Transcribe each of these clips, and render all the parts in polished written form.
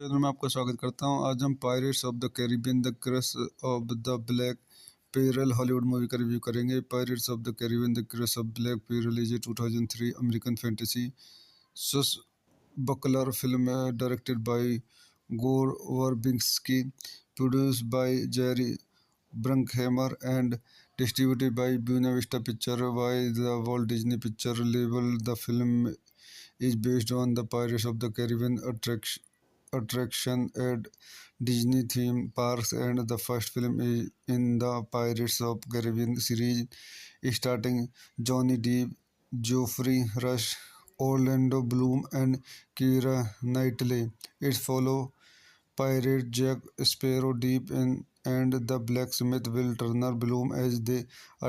Channel में आपका स्वागत करता हूं। आज हम pirates of the Caribbean the curse of the black पेरल हॉलीवुड मूवी का रिव्यू करेंगे। Pirates of the Caribbean the curse of black पेरल is a 2003 American fantasy swashbuckler film directed by Gore Verbinski, produced by Jerry Bruckheimer and distributed by Buena Vista Pictures by the Walt Disney Picture label. The film is based on the Pirates of the Caribbean attraction at Disney theme parks, and the first film is in the Pirates of Caribbean series, starting Johnny Depp, Geoffrey Rush, Orlando Bloom, and Keira Knightley. It follows pirate Jack Sparrow deep in and the blacksmith Will Turner Bloom as they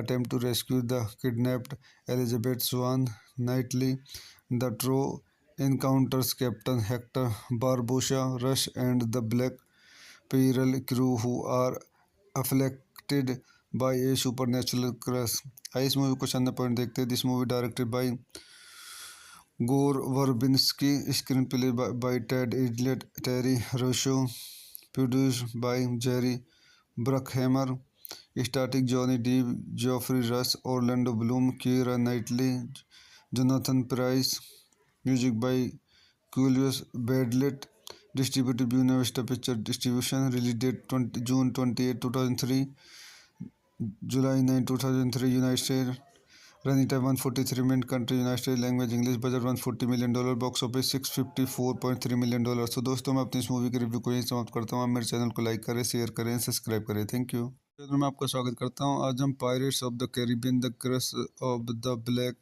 attempt to rescue the kidnapped Elizabeth Swan Knightley. The trio encounters Captain Hector Barbossa Rush and the Black Pearl crew who are afflicted by a supernatural curse. इस movie को शानदार point देखते हैं। This movie directed by Gore Verbinski, screenplay by Ted Elliott, Terry Rossio, produced by Jerry Bruckheimer, starring Johnny Depp, Geoffrey Rush, Orlando Bloom, Keira Knightley, Jonathan Pryce. Music by Julius Badlet. Distributed by Buena Vista Picture Distribution. Release date June 28, 2003, July 9, 2003, United States. Running time 143 minutes. Country United States. Language English. Budget $140 million. Box office $654.3 million. तो दोस्तों मैं अपनी इस movie के review को यहीं समाप्त करता हूँ। आप मेरे चैनल को लाइक करें, शेयर करें, सब्सक्राइब करें। Thank you. चैनल में आपका स्वागत करता हूँ। आज हम pirates of the Caribbean the curse of the black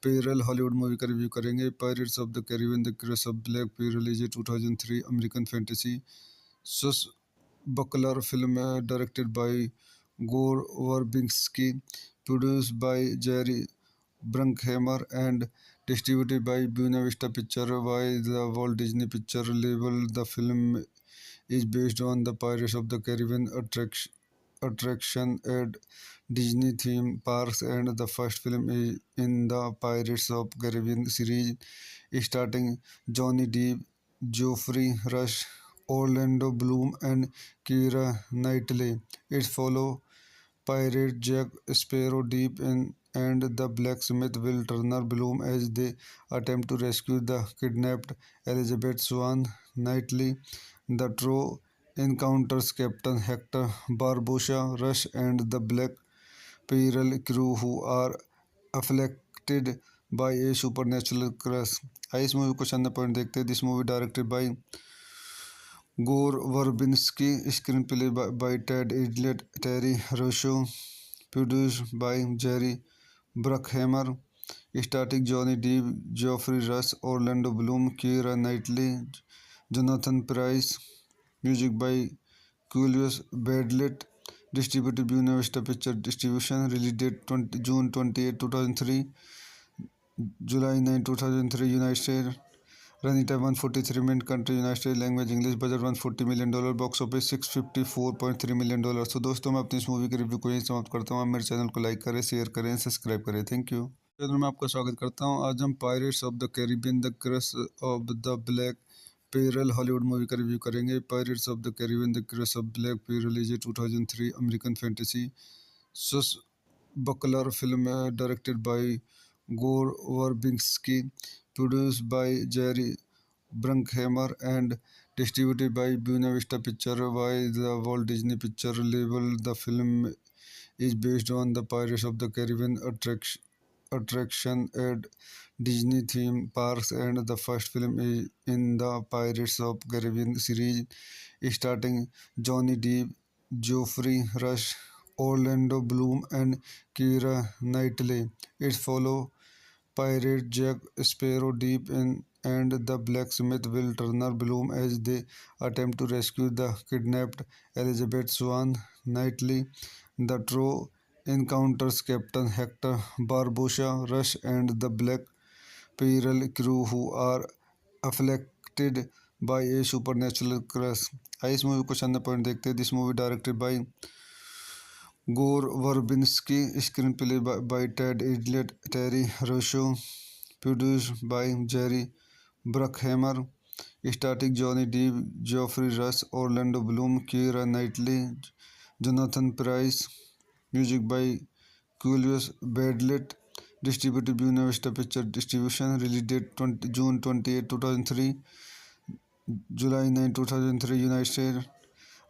पेरल हॉलीवुड मूवी का रिव्यू करेंगे। Pirates of the Caribbean the curse of black पेरल is a 2003 American fantasy swashbuckler film directed by Gore Verbinski, produced by Jerry Bruckheimer and distributed by Buena Vista Pictures by the Walt Disney Picture label. The film is based on the Pirates of the Caribbean attraction at Disney theme parks, and the first film is in the Pirates of Caribbean series, starring Johnny Depp, Geoffrey Rush, Orlando Bloom, and Keira Knightley. It follows pirate Jack Sparrow deep in and the blacksmith Will Turner Bloom as they attempt to rescue the kidnapped Elizabeth Swan Knightley. The trio encounters Captain Hector Barbossa Rush and the Black Pearl crew who are afflicted by a supernatural curse. इस movie को शानदार point देखते हैं। This movie directed by Gore Verbinski, screenplay by Ted Elliott, Terry Rossio, produced by Jerry Bruckheimer, starring Johnny Depp, Geoffrey Rush, Orlando Bloom, Keira Knightley, Jonathan Pryce. Music by Julius Badlet. Distributed by Buena Vista Picture Distribution. Release date June 28, 2003, July 9, 2003, United States. Running time 143 minutes. Country United States. Language English. Budget $140 million. Box office $654.3 million. तो दोस्तों मैं अपनी इस movie के review को यहीं समाप्त करता हूँ। आप मेरे चैनल को लाइक करें, शेयर करें, सब्सक्राइब करें। Thank you. चैनल में आपका स्वागत करता हूँ। आज हम pirates of the Caribbean the curse of the black पेरल हॉलीवुड मूवी का रिव्यू करेंगे। Pirates of the Caribbean the curse of black पेरल is a 2003 American fantasy swashbuckler film directed by Gore Verbinski, produced by Jerry Bruckheimer and distributed by Buena Vista Pictures by the Walt Disney Picture label. The film is based on the Pirates of the Caribbean attraction at Disney theme parks, and the first film is in the Pirates of Caribbean series, starring Johnny Depp, Geoffrey Rush, Orlando Bloom, and Keira Knightley. It follows pirate Jack Sparrow deep in and the blacksmith Will Turner Bloom as they attempt to rescue the kidnapped Elizabeth Swan Knightley. The trio encounters Captain Hector Barbossa Rush and the Black Pearl crew who are afflicted by a supernatural curse. इस movie को शानदार point देखते हैं। This movie directed by Gore Verbinski, screenplay by Ted Elliott, Terry Rossio, produced by Jerry Bruckheimer, starring Johnny Depp, Geoffrey Rush, Orlando Bloom, Keira Knightley, Jonathan Pryce. Music by Julius Badlet. Distributed by Buena Vista Picture Distribution. Release date June 28, 2003. July 9, 2003. United States.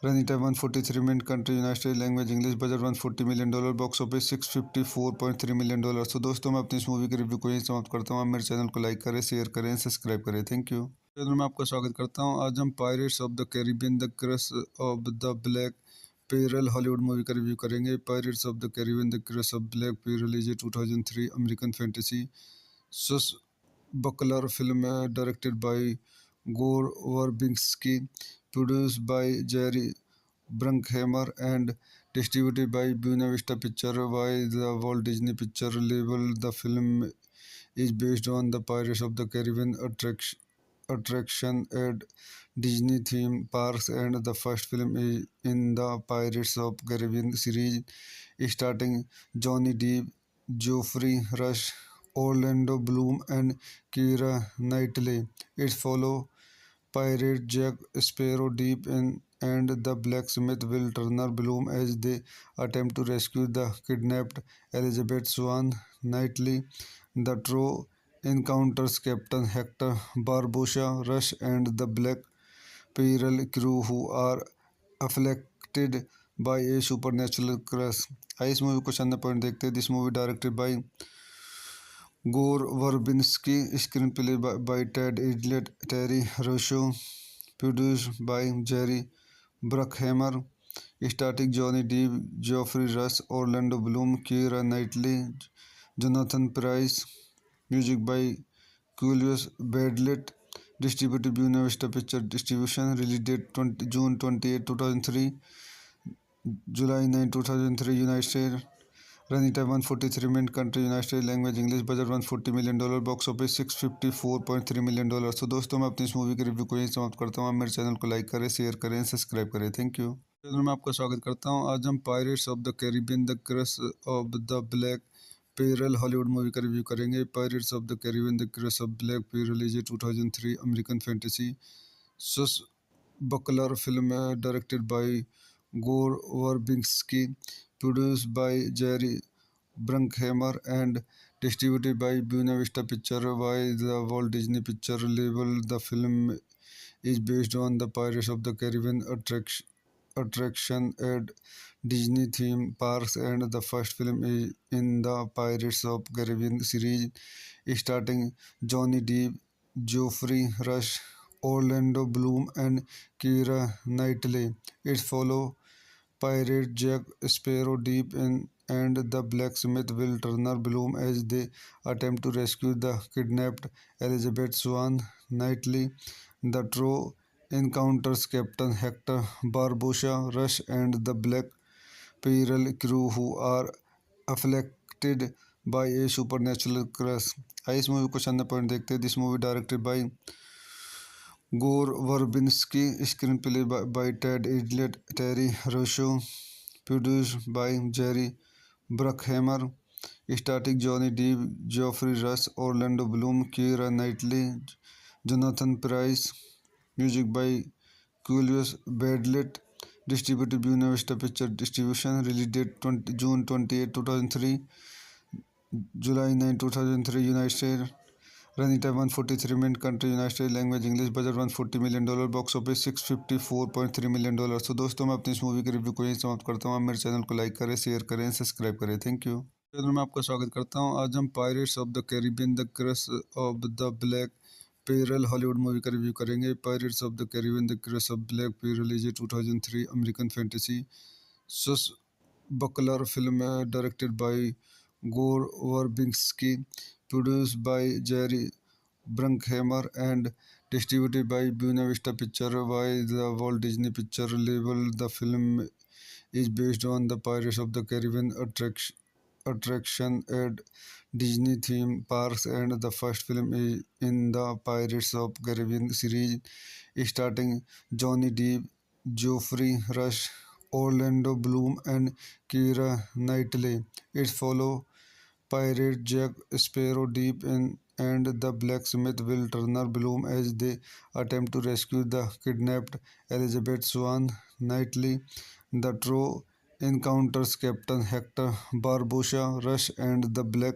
Running time 143 minutes. Country United States. Language English. Budget $140 million. Box office $654.3 million. तो दोस्तों मैं अपनी इस movie के review को यहीं समाप्त करता हूँ। आप मेरे चैनल को लाइक करें, शेयर करें, सब्सक्राइब करें। Thank you. चैनल में आपका स्वागत करता हूँ। आज हम pirates of the Caribbean the curse of the black पेरल हॉलीवुड मूवी का रिव्यू करेंगे। Pirates of the Caribbean the curse of black पेरल is a 2003 American fantasy swashbuckler film directed by Gore Verbinski, produced by Jerry Bruckheimer and distributed by Buena Vista Pictures by the Walt Disney Picture label. The film is based on the Pirates of the Caribbean attraction at Disney theme parks, and the first film is in the Pirates of Caribbean series, starting Johnny Depp, Geoffrey Rush, Orlando Bloom, and Keira Knightley. It follows pirate Jack Sparrow deep in and the blacksmith Will Turner Bloom as they attempt to rescue the kidnapped Elizabeth Swan Knightley. The trio encounters Captain Hector Barbossa Rush and the Black Pearl crew who are afflicted by a supernatural curse. इस movie को चंद point देखते हैं। This movie directed by Gore Verbinski, screenplay by Ted Idlet, Terry Rosso, produced by Jerry Bruckheimer, starring Johnny Depp, Geoffrey Rush, Orlando Bloom, Keira Knightley, Jonathan Pryce. Music by Julius Badlet. Distributed by Buena Vista Picture Distribution. Release date June 28, 2003. July 9, 2003. United States. Running time 143 minutes. Country United States. Language English. Budget $140 million. Box office $654.3 million. तो दोस्तों मैं अपनी इस movie के review को यहीं समाप्त करता हूँ। आप मेरे चैनल को लाइक करें, शेयर करें, सब्सक्राइब करें। Thank you. चैनल में आपका स्वागत करता हूँ। आज हम pirates of the Caribbean the curse of the black पेरल हॉलीवुड मूवी का रिव्यू करेंगे। Pirates of the Caribbean the curse of black पेरल is a 2003 American fantasy swashbuckler film directed by Gore Verbinski, produced by Jerry Bruckheimer and distributed by Buena Vista Pictures by the Walt Disney Picture label. The film is based on the Pirates of the Caribbean attraction at Disney theme parks, and the first film is in the Pirates of Caribbean series, starring Johnny Depp, Geoffrey Rush, Orlando Bloom, and Keira Knightley. It follows pirate Jack Sparrow deep in and the blacksmith Will Turner Bloom as they attempt to rescue the kidnapped Elizabeth Swan Knightley. The trio encounters Captain Hector Barbossa Rush and the Black Pearl crew who are afflicted by a supernatural curse. इस movie को चंद point देखते हैं। This movie directed by Gore Verbinski, screenplay by Ted Idlet, Terry Rosso, produced by Jerry Bruckheimer, starring Johnny Depp, Geoffrey Rush, Orlando Bloom, Keira Knightley, Jonathan Pryce. Music by Julius Badlet. Distributed by Buena Vista Picture Distribution. Release date June 28, 2003. July 9, 2003. United States. Running time 143 minutes. Country United States. Language English. Budget $140 million. Box office $654.3 million. तो दोस्तों मैं अपनी इस movie के review को यहीं समाप्त करता हूँ। आप मेरे चैनल को लाइक करें, शेयर करें, सब्सक्राइब करें। Thank you. चैनल में आपका स्वागत करता हूँ। आज हम pirates of the Caribbean the curse of the black पेरल हॉलीवुड मूवी का रिव्यू करेंगे। Pirates of the Caribbean the curse of black पेरल is a 2003 American fantasy swashbuckler film directed by Gore Verbinski, produced by Jerry Bruckheimer and distributed by Buena Vista Pictures by the Walt Disney Picture label. The film is based on the Pirates of the Caribbean attraction at Disney theme parks, and the first film is in the Pirates of Caribbean series, starring Johnny Depp, Geoffrey Rush, Orlando Bloom, and Keira Knightley. It follows pirate Jack Sparrow deep in and the blacksmith Will Turner bloom as they attempt to rescue the kidnapped Elizabeth Swan. Knightley. The trio encounters Captain Hector Barbossa Rush and the Black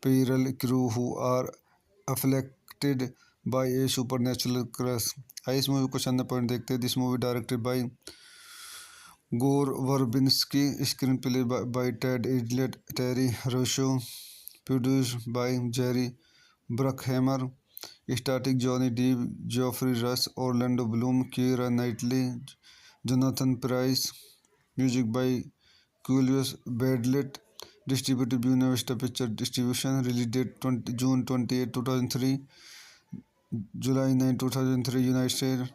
Pearl crew who are afflicted by a supernatural curse. इस movie को चंद point देखते हैं. This movie directed by Gore Verbinski, screenplay by Ted Idlet, Terry Rosso, produced by Jerry Bruckheimer, starring Johnny Depp, Geoffrey Rush, Orlando Bloom, Keira Knightley, Jonathan Pryce, music by Julius Badlet, distributed by Buena Vista Picture Distribution, release date June 28, 2003, July 9, 2003, United States.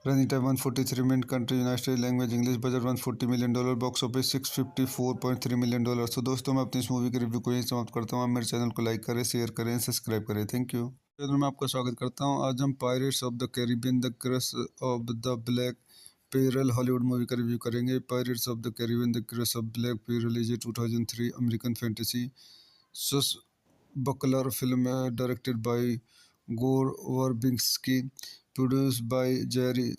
Running time 143 minutes. Country United States. Language English. Budget $140 million. Box office $654.3 million. तो दोस्तों मैं अपनी इस movie के review को यहीं समाप्त करता हूँ. आप मेरे चैनल को लाइक करें, शेयर करें, सब्सक्राइब करें. Thank you. चैनल में आपका स्वागत करता हूँ. आज हम pirates of the Caribbean the curse of the black पेरल हॉलीवुड मूवी का रिव्यू करेंगे. Pirates of the Caribbean the curse of black पेरल is a 2003 American fantasy swashbuckler film directed by Gore Verbinski, produced by Jerry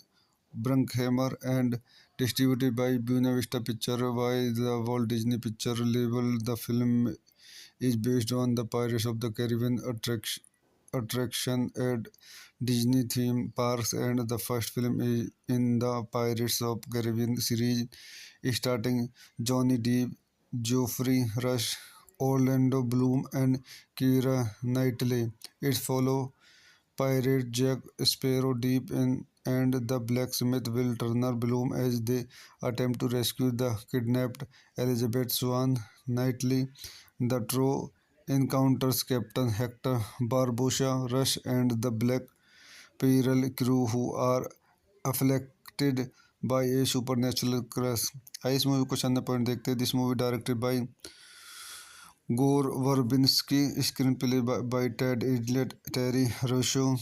Bruckheimer and distributed by Buena Vista Picture by the Walt Disney Picture label. The film is based on the Pirates of the Caribbean attraction at Disney theme parks and the first film is in the Pirates of Caribbean series starting Johnny Depp, Geoffrey Rush, Orlando Bloom and Keira Knightley. It follows pirate Jack Sparrow deep in and the blacksmith Will Turner bloom as they attempt to rescue the kidnapped Elizabeth Swan. Knightley. The trio encounters Captain Hector Barbossa Rush and the Black Pearl crew who are afflicted by a supernatural curse. इस movie को चंद point देखते हैं. This movie directed by Gore Verbinski, screenplay by Ted Idlet, Terry Rosso,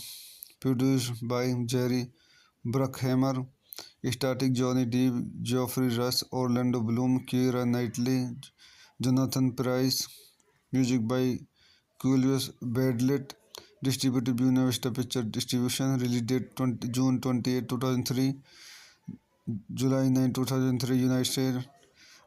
produced by Jerry Bruckheimer, starring Johnny Depp, Geoffrey Rush, Orlando Bloom, Keira Knightley, Jonathan Pryce, music by Julius Badlet, distributed by Buena Vista Picture Distribution, release date June 28, 2003, July 9, 2003, United States.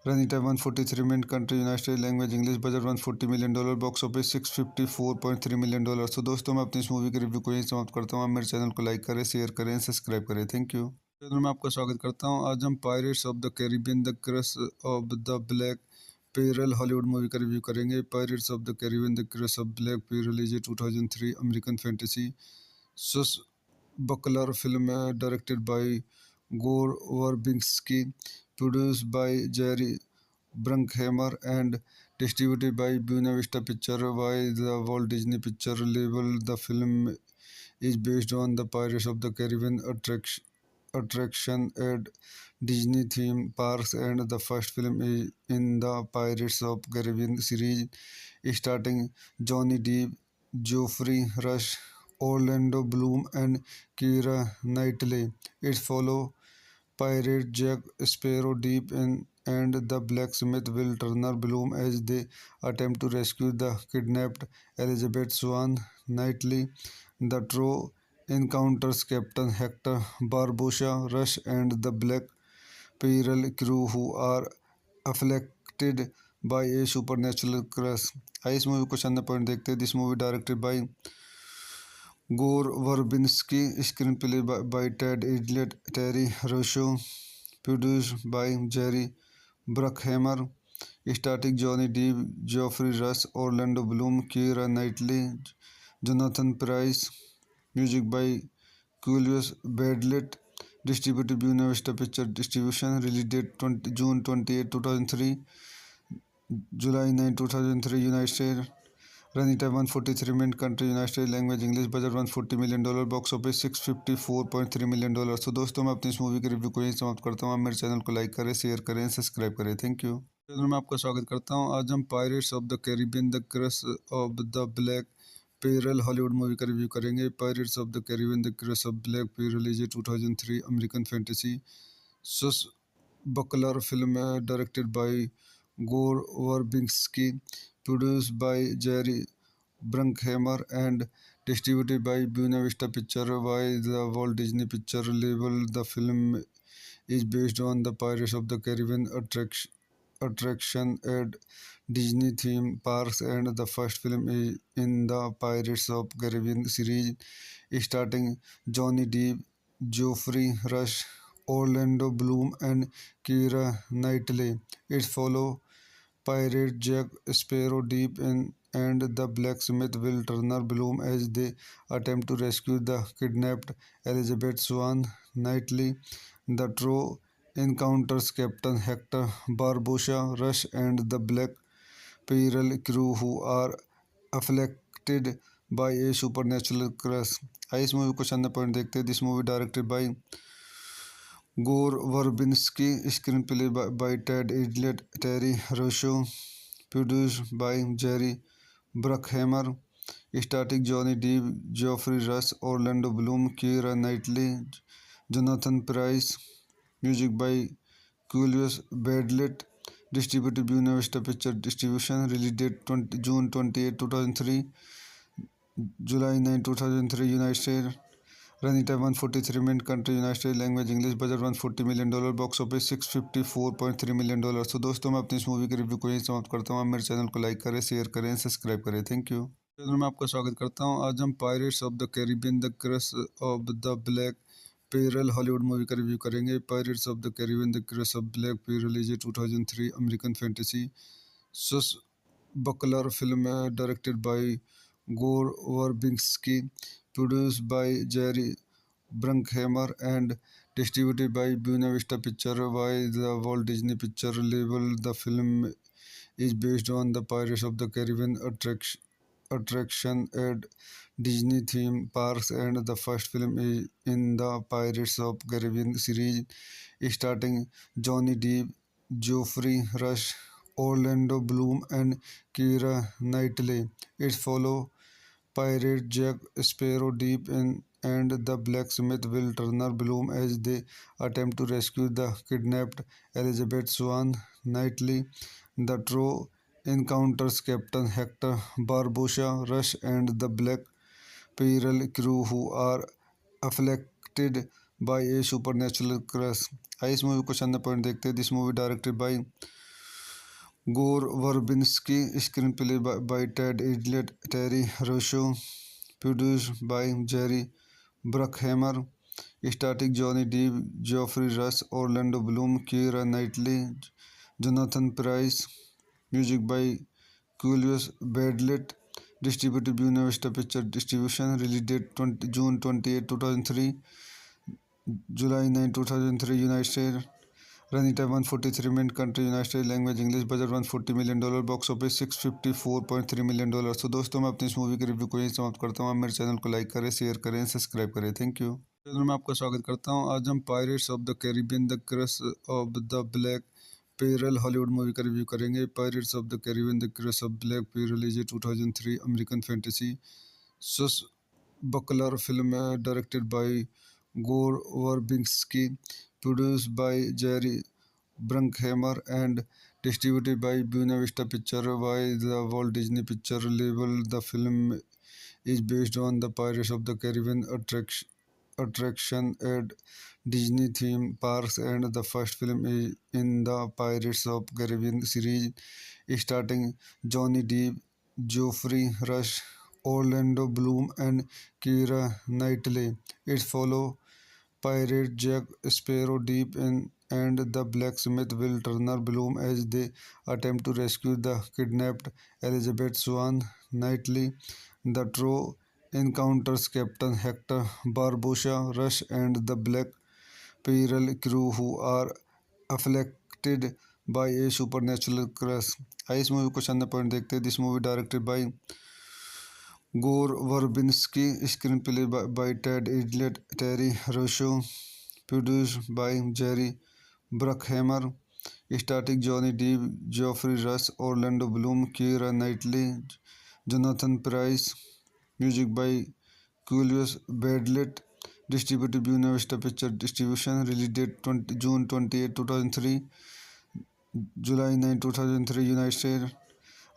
Running time 143 minutes. Country United States. Language English. Budget $140 million. Box office $654.3 million. तो दोस्तों मैं अपनी इस movie के review को यहीं समाप्त करता हूँ. आप मेरे चैनल को लाइक करें, शेयर करें, सब्सक्राइब करें. Thank you. चैनल में आपका स्वागत करता हूँ. आज हम pirates of the Caribbean the curse of the black पेरल हॉलीवुड मूवी का रिव्यू करेंगे. Pirates of the Caribbean the curse of black पेरल is a 2003 American fantasy swashbuckler film directed by Gore Verbinski, produced by Jerry Bruckheimer and distributed by Buena Vista Picture by the Walt Disney Picture label. The film is based on the Pirates of the Caribbean attraction at Disney theme parks and the first film is in the Pirates of Caribbean series starting Johnny Depp, Geoffrey Rush, Orlando Bloom and Keira Knightley. It follows pirate Jack Sparrow deep in and the blacksmith Will Turner bloom as they attempt to rescue the kidnapped Elizabeth Swan. Knightley. The trio encounters Captain Hector Barbossa Rush and the Black Pearl crew who are afflicted by a supernatural curse. इस movie को चंद point देखते हैं. This movie directed by Gore Verbinski, screenplay by Ted Idlet, Terry Rosso, produced by Jerry Bruckheimer, starring Johnny Depp, Geoffrey Rush, Orlando Bloom, Keira Knightley, Jonathan Pryce, music by Julius Badlet, distributed by Buena Vista Picture Distribution, release date June 28, 2003, July 9, 2003, United States. Running time 143 minutes. Country United States. Language English. Budget $140 million. Box office $654.3 million. तो दोस्तों मैं अपनी इस movie के review को यहीं समाप्त करता हूँ. आप मेरे चैनल को लाइक करें, शेयर करें, सब्सक्राइब करें. Thank you. चैनल में आपका स्वागत करता हूँ. आज हम pirates of the Caribbean the curse of the black पेरल हॉलीवुड मूवी का रिव्यू करेंगे. Pirates of the Caribbean the curse of black पेरल is a 2003 American fantasy swashbuckler film directed by Gore Verbinski, produced by Jerry Bruckheimer and distributed by Buena Vista Pictures by the Walt Disney Picture label. The film is based on the Pirates of the Caribbean attraction at Disney theme parks, and the first film is in the Pirates of Caribbean series, starting Johnny Depp, Geoffrey Rush, Orlando Bloom, and Keira Knightley. It follows pirate Jack Sparrow deep in and the blacksmith Will Turner Bloom as they attempt to rescue the kidnapped Elizabeth Swan Knightley. The trio encounters Captain Hector Barbossa Rush and the Black Pearl crew who are afflicted by a supernatural curse. आइए इस movie को चंद point देखते हैं. This movie directed by Gore Verbinski, screenplay by Ted Idlet, Terry Rosso, produced by Jerry Bruckheimer, starring Johnny Depp, Geoffrey Rush, Orlando Bloom, Keira Knightley, Jonathan Pryce, music by Julius Badlet, distributed by Buena Vista Picture Distribution, release date June 28, 2003, July 9, 2003, United States. Running time 143 minutes. Country United States. Language English. Budget $140 million. Box office $654.3 million. तो दोस्तों मैं अपनी इस movie के review को यहीं समाप्त करता हूँ. आप मेरे चैनल को लाइक करें, शेयर करें, सब्सक्राइब करें. Thank you. चैनल में आपका स्वागत करता हूँ. आज हम pirates of the Caribbean the curse of the black पेरल हॉलीवुड मूवी का रिव्यू करेंगे. Pirates of the Caribbean the curse of black पेरल is a 2003 American fantasy swashbuckler film directed by Gore Verbinski, produced by Jerry Bruckheimer and distributed by Buena Vista Pictures by the Walt Disney Picture label. The film is based on the Pirates of the Caribbean attraction at Disney theme parks, and the first film is in the Pirates of Caribbean series, starring Johnny Depp, Geoffrey Rush, Orlando Bloom, and Keira Knightley. It follows pirate Jack Sparrow deep in and the blacksmith Will Turner Bloom as they attempt to rescue the kidnapped Elizabeth Swan Knightley. The trio encounters Captain Hector Barbossa Rush and the Black Pearl crew who are afflicted by a supernatural curse. आइए इस movie को चंद point देखते हैं. This movie directed by Gore Verbinski, screenplay by Ted Idlet, Terry Rosso, produced by Jerry Bruckheimer, starring Johnny Depp, Geoffrey Rush, Orlando Bloom, Keira Knightley, Jonathan Pryce, music by Julius Badlet, distributed by Buena Vista Picture Distribution, release date June 28, 2003, July 9, 2003, United States. Running time 143 minutes. Country United States. Language English. Budget $140 million. Box office $654.3 million. तो दोस्तों मैं अपनी इस movie के review को यहीं समाप्त करता हूँ. आप मेरे चैनल को लाइक करें, शेयर करें, सब्सक्राइब करें. Thank you. चैनल में आपका स्वागत करता हूँ. आज हम pirates of the Caribbean the curse of the black पेरल हॉलीवुड मूवी का रिव्यू करेंगे. Pirates of the Caribbean the curse of black पेरल is a 2003 American fantasy swashbuckler film directed by Gore Verbinski, produced by Jerry Bruckheimer and distributed by Buena Vista Pictures by the Walt Disney Picture label. The film is based on the Pirates of the Caribbean attraction at Disney theme parks, and the first film is in the Pirates of Caribbean series, starring Johnny Depp, Geoffrey Rush, Orlando Bloom, and Keira Knightley. It follows pirate Jack Sparrow deep in and the blacksmith Will Turner Bloom as they attempt to rescue the kidnapped Elizabeth Swan Knightley. The trio encounters Captain Hector Barbossa Rush and the Black Pearl crew who are afflicted by a supernatural curse. आइए इस movie को चंद point देखते हैं. This movie directed by Gore Verbinski, screenplay by Ted Idlet, Terry Rosso, produced by Jerry Bruckheimer, starring Johnny Depp, Geoffrey Rush, Orlando Bloom, Keira Knightley, Jonathan Pryce, music by Julius Badlet, distributed by Buena Vista Picture Distribution, release date June 28, 2003, July 9, 2003, United States.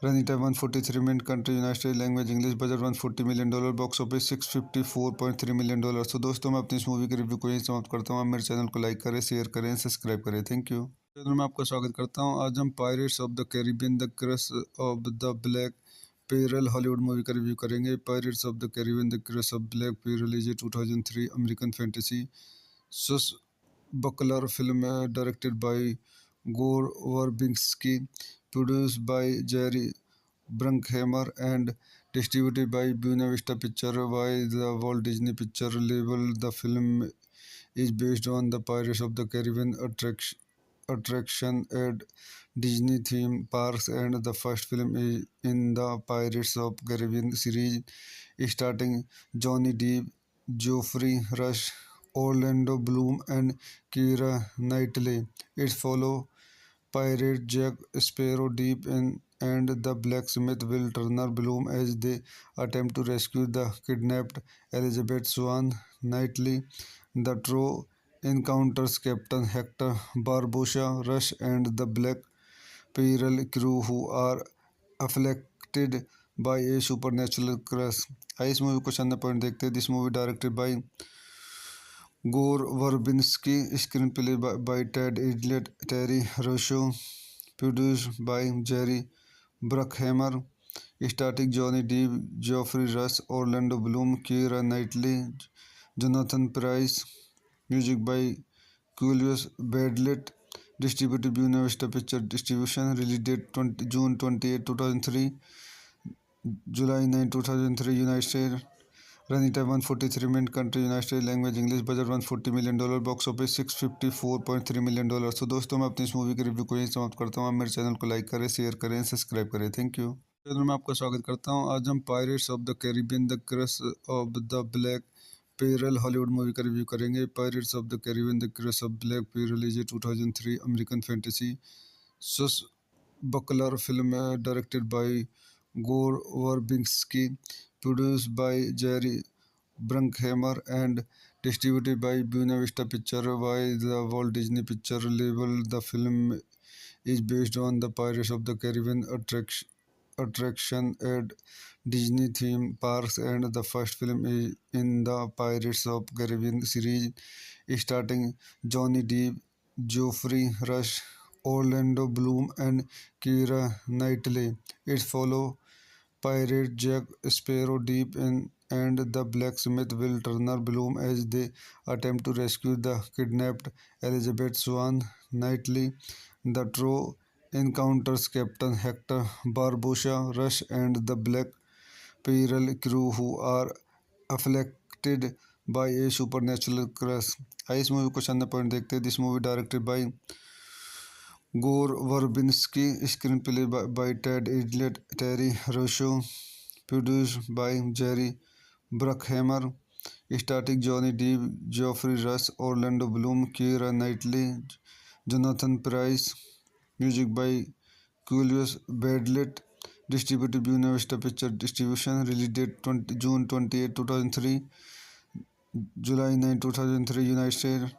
Running time 143 minute. Country United States. Language English. Budget $140 million. Box office $654.3 million। तो दोस्तों मैं अपनी इस movie के review को यहीं समाप्त करता हूँ। आप मेरे चैनल को लाइक करें, शेयर करें, सब्सक्राइब करें। Thank you. चैनल में आपका स्वागत करता हूँ। आज हम pirates of the Caribbean the curse of the black पेरल हॉलीवुड मूवी का रिव्यू करेंगे। Pirates of the Caribbean the curse of black पेरल is a 2003 American fantasy swashbuckler film directed by Gore Verbinski, produced by Jerry Bruckheimer and distributed by Buena Vista Pictures by the Walt Disney Picture label. The film is based on the Pirates of the Caribbean attraction at Disney theme parks and the first film is in the Pirates of Caribbean series, starting Johnny Depp, Geoffrey Rush, Orlando Bloom, and Keira Knightley. It follows pirate Jack Sparrow Deep and the blacksmith Will Turner Bloom as they attempt to rescue the kidnapped Elizabeth Swan Knightley. The trio encounters Captain Hector Barbossa Rush and the Black Pearl crew who are afflicted by a supernatural curse. आइए इस movie को चंद point देखते हैं। This movie directed by Gore Verbinski, screenplay by Ted Idlet, Terry Rosso, produced by Jerry Bruckheimer, starring Johnny Depp, Geoffrey Rush, Orlando Bloom, Keira Knightley, Jonathan Pryce, music by Julius Badlet, distributed by Buena Vista Picture Distribution, release date June 28, 2003, July 9, 2003, United States. Running time 143 minute. Country United States. Language English. Budget $140 million. Box office $654.3 million। तो दोस्तों मैं अपनी इस movie के review को यहीं समाप्त करता हूँ। आप मेरे चैनल को लाइक करें, शेयर करें, सब्सक्राइब करें। Thank you. चैनल में आपका स्वागत करता हूँ। आज हम pirates of the Caribbean the curse of the black पेरल हॉलीवुड मूवी का रिव्यू करेंगे। Pirates of the Caribbean the curse of black पेरल is a 2003 American fantasy swashbuckler film directed by Gore Verbinski, produced by Jerry Bruckheimer and distributed by Buena Vista Pictures by the Walt Disney Picture label. The film is based on the Pirates of the Caribbean attraction at Disney theme parks and the first film is in the Pirates of Caribbean series, starring Johnny Depp, Geoffrey Rush, Orlando Bloom, and Keira Knightley. It follows pirate Jack Sparrow Deep and the blacksmith Will Turner Bloom as they attempt to rescue the kidnapped Elizabeth Swan Knightley. The trio encounters Captain Hector Barbossa Rush and the Black Pearl crew who are afflicted by a supernatural curse। आइए इस movie को चंद point देखते हैं। This movie directed by Gore Verbinski, screenplay by Ted Idlet, Terry Rosso, produced by Jerry Bruckheimer, starring Johnny Depp, Geoffrey Rush, Orlando Bloom, Keira Knightley, Jonathan Pryce, music by Julius Badlet, distributed by Buena Vista Picture Distribution, release date June 28, 2003, July 9, 2003, United States.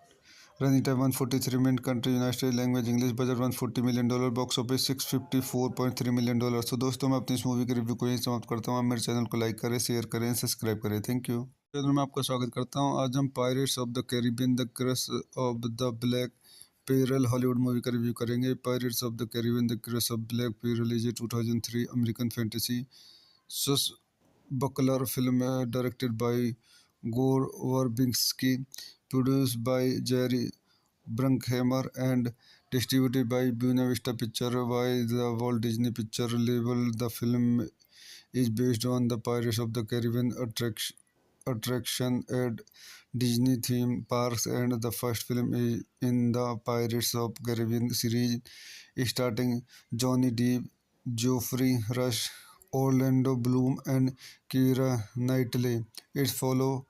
Running time 143 minute. Country United States. Language English. Budget $140 million. Box office $654.3 million। तो दोस्तों मैं अपनी इस movie के review को यहीं समाप्त करता हूँ। आप मेरे चैनल को लाइक करें, शेयर करें, सब्सक्राइब करें। Thank you. चैनल में आपका स्वागत करता हूँ। आज हम pirates of the Caribbean the curse of the black पेरल हॉलीवुड मूवी का रिव्यू करेंगे। Pirates of the Caribbean the curse of black पेरल is a 2003 American fantasy swashbuckler film directed by Gore Verbinski, produced by Jerry Bruckheimer and distributed by Buena Vista Pictures by the Walt Disney Picture label. The film is based on the Pirates of the Caribbean attraction at Disney theme parks and the first film is in the Pirates of Caribbean series, starring Johnny Depp, Geoffrey Rush, Orlando Bloom, and Keira Knightley. It follows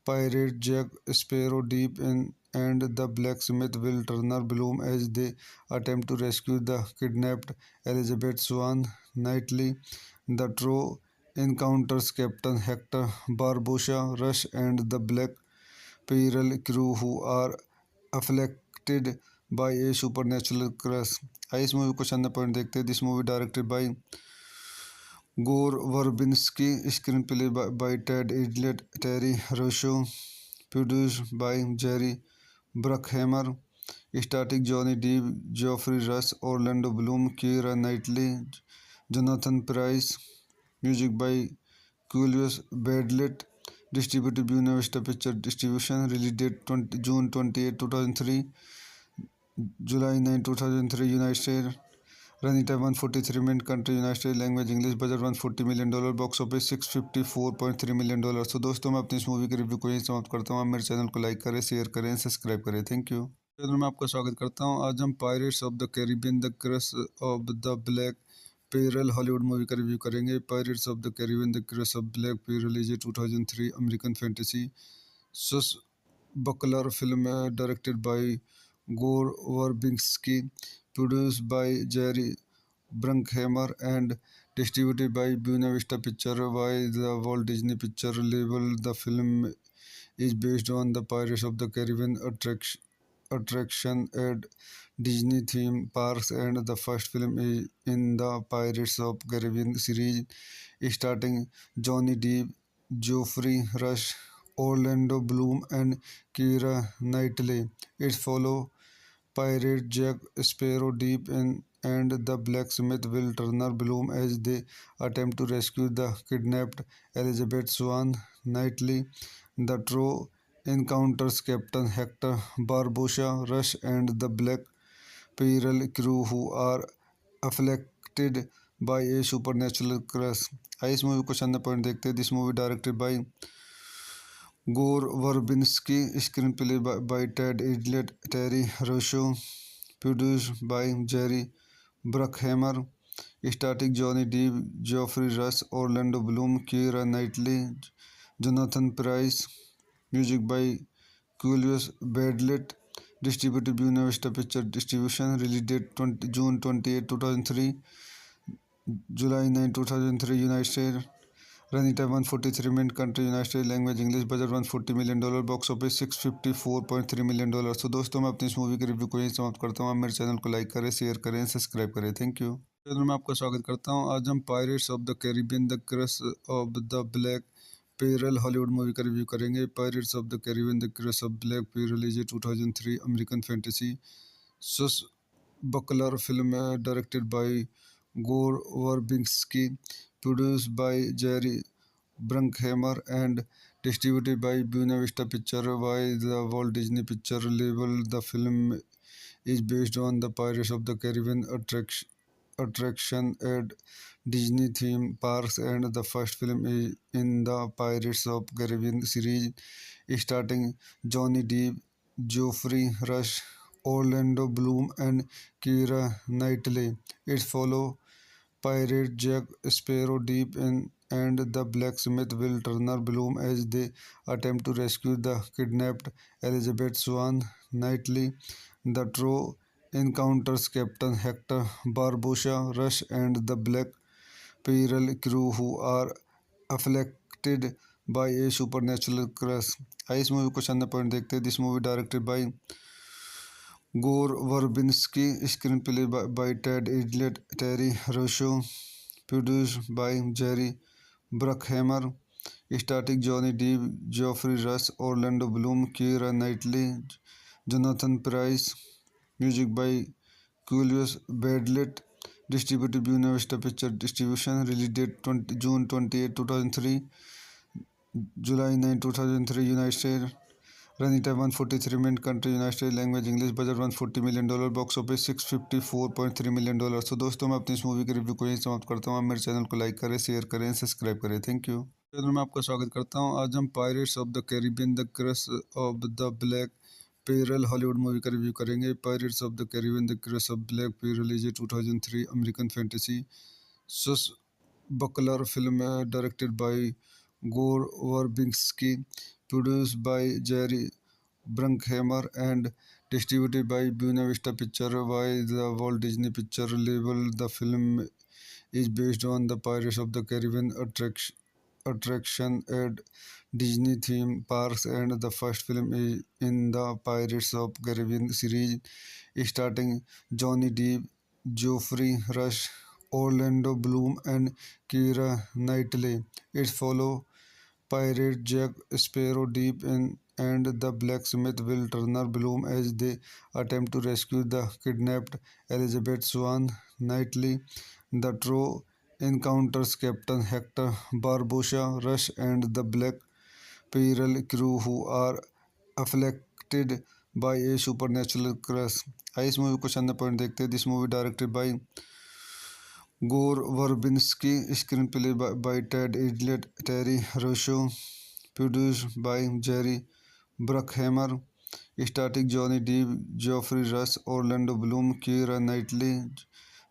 pirate Jack Sparrow Deep and the blacksmith Will Turner Bloom as they attempt to rescue the kidnapped Elizabeth Swan Knightley. The trio encounters Captain Hector Barbossa Rush and the Black Pearl crew who are afflicted by a supernatural curse. आइए इस movie को शानदार point देखते हैं. This movie directed by Gore Verbinski, screenplay by Ted Elliott, Terry Rossio, produced by Jerry Bruckheimer, starting Johnny Depp, Geoffrey Rush, Orlando Bloom, Keira Knightley, Jonathan Pryce. Music by Klaus Badelt. Distributed by Buena Vista Picture Distribution. Release date June 28, 2003. July 9, 2003, United States. Running time 143 minutes. Country United States. Language English. Budget $140 million. Box office $654.3 million. तो दोस्तों मैं अपनी इस movie के review को यहीं समाप्त करता हूँ. आप मेरे चैनल को लाइक करें, शेयर करें, सब्सक्राइब करें. Thank you. चैनल में आपका स्वागत करता हूँ. आज हम pirates of the Caribbean the curse of the black पेरल हॉलीवुड मूवी का रिव्यू करेंगे. Pirates of the Caribbean the curse of black पेरल is a 2003 American fantasy swashbuckler film directed by Gore Verbinski, produced by Jerry Bruckheimer and distributed by Buena Vista Picture by the Walt Disney Picture label. The film is based on the Pirates of the Caribbean attraction at Disney theme parks, and the first film is in the Pirates of Caribbean series, starting Johnny Depp, Geoffrey Rush, Orlando Bloom, and Keira Knightley. It follows pirate Jack Sparrow Deep in and the blacksmith Will Turner Bloom as they attempt to rescue the kidnapped Elizabeth Swan Knightley. The trio encounters Captain Hector Barbossa Rush and the Black Pearl crew who are afflicted by a supernatural curse. आइए इस movie को शानदार point देखते हैं. This movie directed by Gore Verbinski, screenplay by Ted Elliott, Terry Rossio, produced by Jerry Bruckheimer, starting Johnny Depp, Geoffrey Rush, Orlando Bloom, Keira Knightley, Jonathan Pryce. Music by Klaus Badelt. Distributed by Buena Vista Picture Distribution. Release date June 28, 2003. July 9, 2003, United States. Running time 143 minutes. Country United States. Language English. Budget $140 million. Box office $654.3 million. तो दोस्तों मैं अपनी इस movie के review को यहीं समाप्त करता हूँ. आप मेरे चैनल को लाइक करें, शेयर करें, सब्सक्राइब करें. Thank you. चैनल में आपका स्वागत करता हूँ. आज हम pirates of the Caribbean the curse of the black पेरल हॉलीवुड मूवी का रिव्यू करेंगे. Pirates of the Caribbean the curse of black पेरल is a 2003 American fantasy swashbuckler film directed by Gore Verbinski, produced by Jerry Bruckheimer and distributed by Buena Vista Picture by the Walt Disney Picture label. The film is based on the Pirates of the Caribbean attraction at Disney theme parks, and the first film is in the Pirates of Caribbean series, starting Johnny Depp, Geoffrey Rush, Orlando Bloom, and Keira Knightley. It follows pirate Jack Sparrow Deep in and the blacksmith Will Turner Bloom as they attempt to rescue the kidnapped Elizabeth Swan Knightley. The trio encounters Captain Hector Barbossa Rush and the Black Pearl crew who are afflicted by a supernatural curse. आइए इस movie को शानदार point देखते हैं. This movie directed by Gore Verbinski, screenplay by Ted Elliott, Terry Rossio, produced by Jerry Bruckheimer, starting Johnny Depp, Geoffrey Rush, Orlando Bloom, Keira Knightley, Jonathan Pryce. Music by Klaus Badelt. Distributed by Buena Vista Picture Distribution. Release date June 28, 2003. July 9, 2003, United States. Running time 143 minutes. Country United States. Language English. Budget $140 million. Box office $654.3 million. तो दोस्तों मैं अपनी इस movie के review को यहीं समाप्त करता हूँ. आप मेरे चैनल को लाइक करें, शेयर करें, सब्सक्राइब करें. Thank you. चैनल में आपका स्वागत करता हूँ. आज हम pirates of the Caribbean the curse of the black पेरल हॉलीवुड मूवी का रिव्यू करेंगे. Pirates of the Caribbean the curse of black पेरल is a 2003 American fantasy swashbuckler film directed by Gore Verbinski, produced by Jerry Bruckheimer and distributed by Buena Vista Picture by the Walt Disney Picture label. The film is based on the Pirates of the Caribbean attraction at Disney theme parks, and the first film is in the Pirates of Caribbean series, starting Johnny Depp, Geoffrey Rush, Orlando Bloom, and Keira Knightley. It follows pirate Jack Sparrow Deep in and the blacksmith Will Turner Bloom as they attempt to rescue the kidnapped Elizabeth Swan Knightley. The trio encounters Captain Hector Barbossa Rush and the Black Pearl crew who are afflicted by a supernatural curse. आइए इस movie को चंद point देखते हैं. This movie directed by Gore Verbinski, screenplay by Ted Idlet, Terry Rosso, produced by Jerry Bruckheimer, starring Johnny Depp, Geoffrey Rush, Orlando Bloom, Keira Knightley,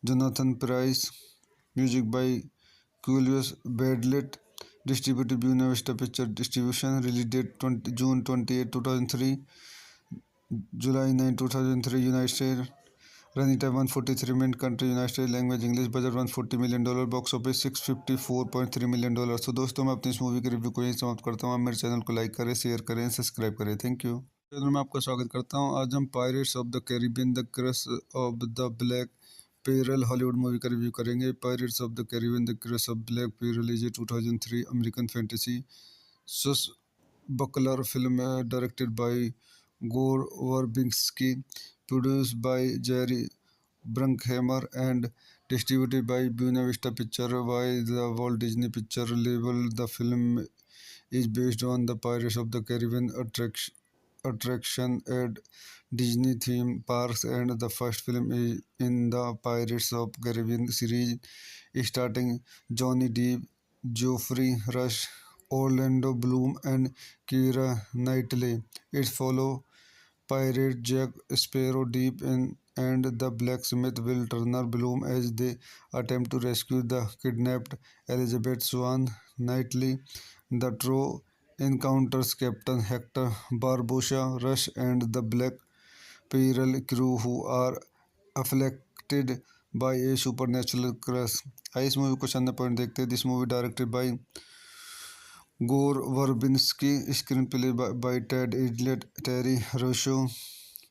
Jonathan Pryce, music by Julius Badlet, distributed by Buena Vista Picture Distribution, release date June 28, 2003, July 9, 2003, United States. Running time 143 minutes. Country United States. Language English. Budget $140 million. Box office $654.3 million. तो दोस्तों मैं अपनी इस movie के review को यहीं समाप्त करता हूँ. आप मेरे चैनल को लाइक करें, शेयर करें, सब्सक्राइब करें. Thank you. चैनल में आपका स्वागत करता हूँ. आज हम pirates of the Caribbean the curse of the black पेरल हॉलीवुड मूवी का रिव्यू करेंगे. Pirates of the Caribbean the curse of black पेरल is a 2003 American fantasy swashbuckler film directed by Gore Verbinski, produced by Jerry Bruckheimer and distributed by Buena Vista Picture by the Walt Disney Picture label. The film is based on the Pirates of the Caribbean attraction at Disney theme parks, and the first film is in the Pirates of Caribbean series, starting Johnny Depp, Geoffrey Rush, Orlando Bloom, and Keira Knightley. It follows pirate Jack Sparrow Deep in and the blacksmith Will Turner Bloom as they attempt to rescue the kidnapped Elizabeth Swan Knightley. The trio encounters Captain Hector Barbossa Rush and the Black Pearl crew who are afflicted by a supernatural curse. आइए इस movie को चंद point देखते हैं. This movie directed by Gore Verbinski, screenplay by Ted Idlet, Terry Rosso,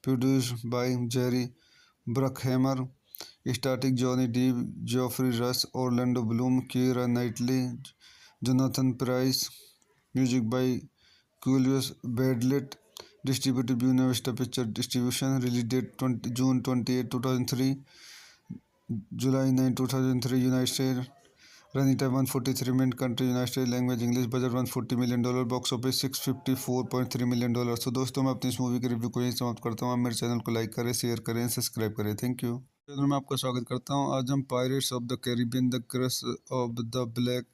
produced by Jerry Bruckheimer, starring Johnny Depp, Geoffrey Rush, Orlando Bloom, Keira Knightley, Jonathan Pryce, music by Julius Badlet, distributed by Buena Vista Picture Distribution, release date June 28, 2003, July 9, 2003, United States. Running time 143 minutes. Country United States. Language English. Budget $140 million. Box office $654.3 million. तो दोस्तों मैं अपनी इस movie के review को यहीं समाप्त करता हूँ. आप मेरे चैनल को लाइक करें, शेयर करें, सब्सक्राइब करें. Thank you. चैनल में आपका स्वागत करता हूँ. आज हम pirates of the Caribbean the curse of the black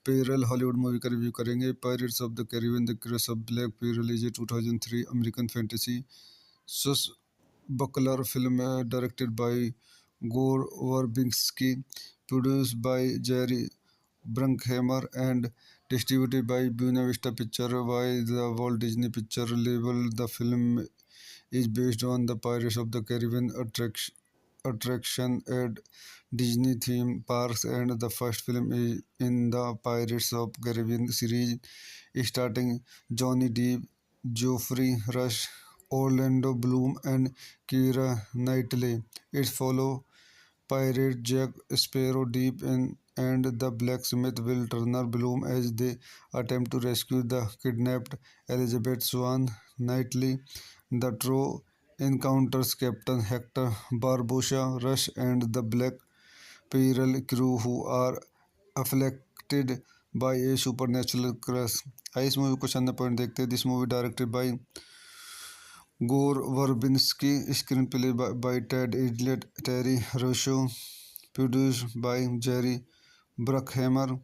पेरल हॉलीवुड मूवी का रिव्यू करेंगे. Pirates of the Caribbean the curse of black पेरल is a 2003 American fantasy swashbuckler film directed by Gore Verbinski, produced by Jerry Bruckheimer and distributed by Buena Vista Picture by the Walt Disney Picture label. The film is based on the Pirates of the Caribbean attraction at Disney theme parks, and the first film is in the Pirates of Caribbean series, starring Johnny Depp, Geoffrey Rush, Orlando Bloom, and Keira Knightley. It follows pirate Jack Sparrow Deep in and the blacksmith Will Turner Bloom as they attempt to rescue the kidnapped Elizabeth Swan Knightley. The trio encounters Captain Hector Barbossa Rush and the Black Pearl crew who are afflicted by a supernatural curse. आइए इस movie को चंद point देखते हैं. This movie directed by Gore Verbinski, screenplay by Ted Idlet, Terry Rosso, produced by Jerry Bruckheimer,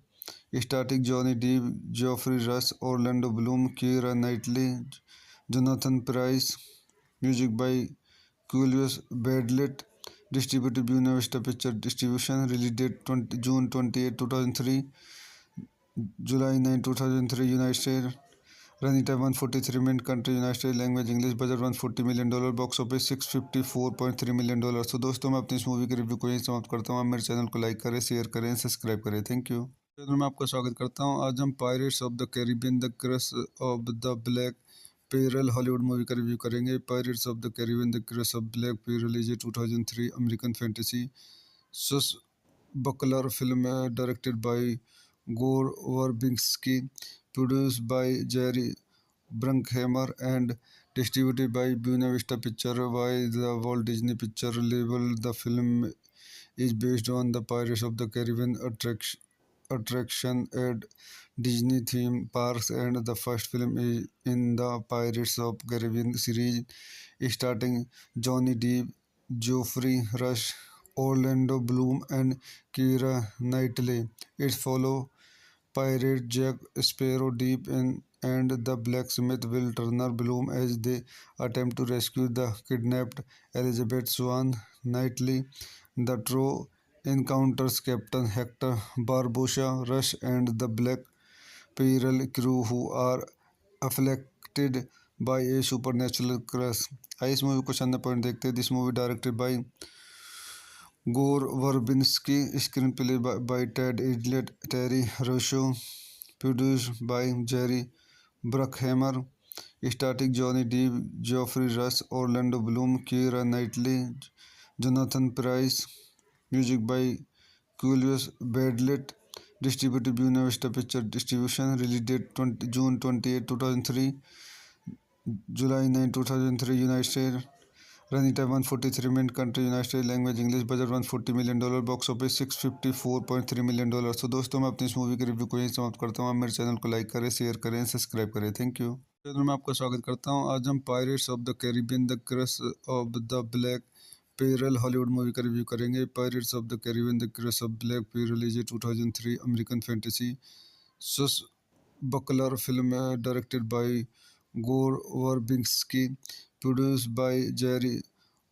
starring Johnny Depp, Geoffrey Rush, Orlando Bloom, Keira Knightley, Jonathan Pryce, music by Julius Badlet, distributed by Buena Vista Picture Distribution, release date June 28, 2003, July 9, 2003, United States. Running time 143 minutes. Country United States. Language English. Budget $140 million. Box office $654.3 million. तो दोस्तों मैं अपनी इस movie के review को यहीं समाप्त करता हूँ. आप मेरे चैनल को लाइक करें, शेयर करें, सब्सक्राइब करें. Thank you. चैनल में आपका स्वागत करता हूं। आज हम pirates of the Caribbean the curse of the black पेरल हॉलीवुड मूवी का रिव्यू करेंगे। Pirates of the Caribbean the curse of black पेरल is a 2003 American fantasy swashbuckler film directed by Gore Verbinski, produced by Jerry Bruckheimer and distributed by Buena Vista Pictures by the Walt Disney Picture label. The film is based on the Pirates of the Caribbean attraction at Disney theme parks, and the first film is in the Pirates of Caribbean series, starting Johnny Depp, Geoffrey Rush, Orlando Bloom, and Keira Knightley. It follows pirate Jack Sparrow deep in and the blacksmith Will Turner Bloom as they attempt to rescue the kidnapped Elizabeth Swan. Knightley. The trio encounters Captain Hector Barbossa Rush and the Black Pearl crew who are afflicted by a supernatural curse. आइए इस movie को शानदार point देखते हैं। This movie directed by Gore Verbinski, screenplay by Ted Elliott, Terry Rossio, produced by Jerry Bruckheimer, starting Johnny Depp, Geoffrey Rush, Orlando Bloom, Keira Knightley, Jonathan Pryce, music by Klaus Badelt, distributed Buena Vista picture distribution, release date June 28 2003, July 9 2003 United State, running time 143 minutes, country United States, language English, budget $140 million, box office $654.3 million। तो दोस्तों मैं अपनी इस movie के review को यहीं समाप्त करता हूँ। आप मेरे चैनल को लाइक करें, शेयर करें, सब्सक्राइब करें। Thank you. चैनल में आपका स्वागत करता हूँ। आज हम pirates of the Caribbean the curse of the black पेरल हॉलीवुड मूवी का रिव्यू करेंगे। Pirates of the Caribbean the curse of black पेरल is a 2003 American fantasy swashbuckler film directed by Gore Verbinski, produced by Jerry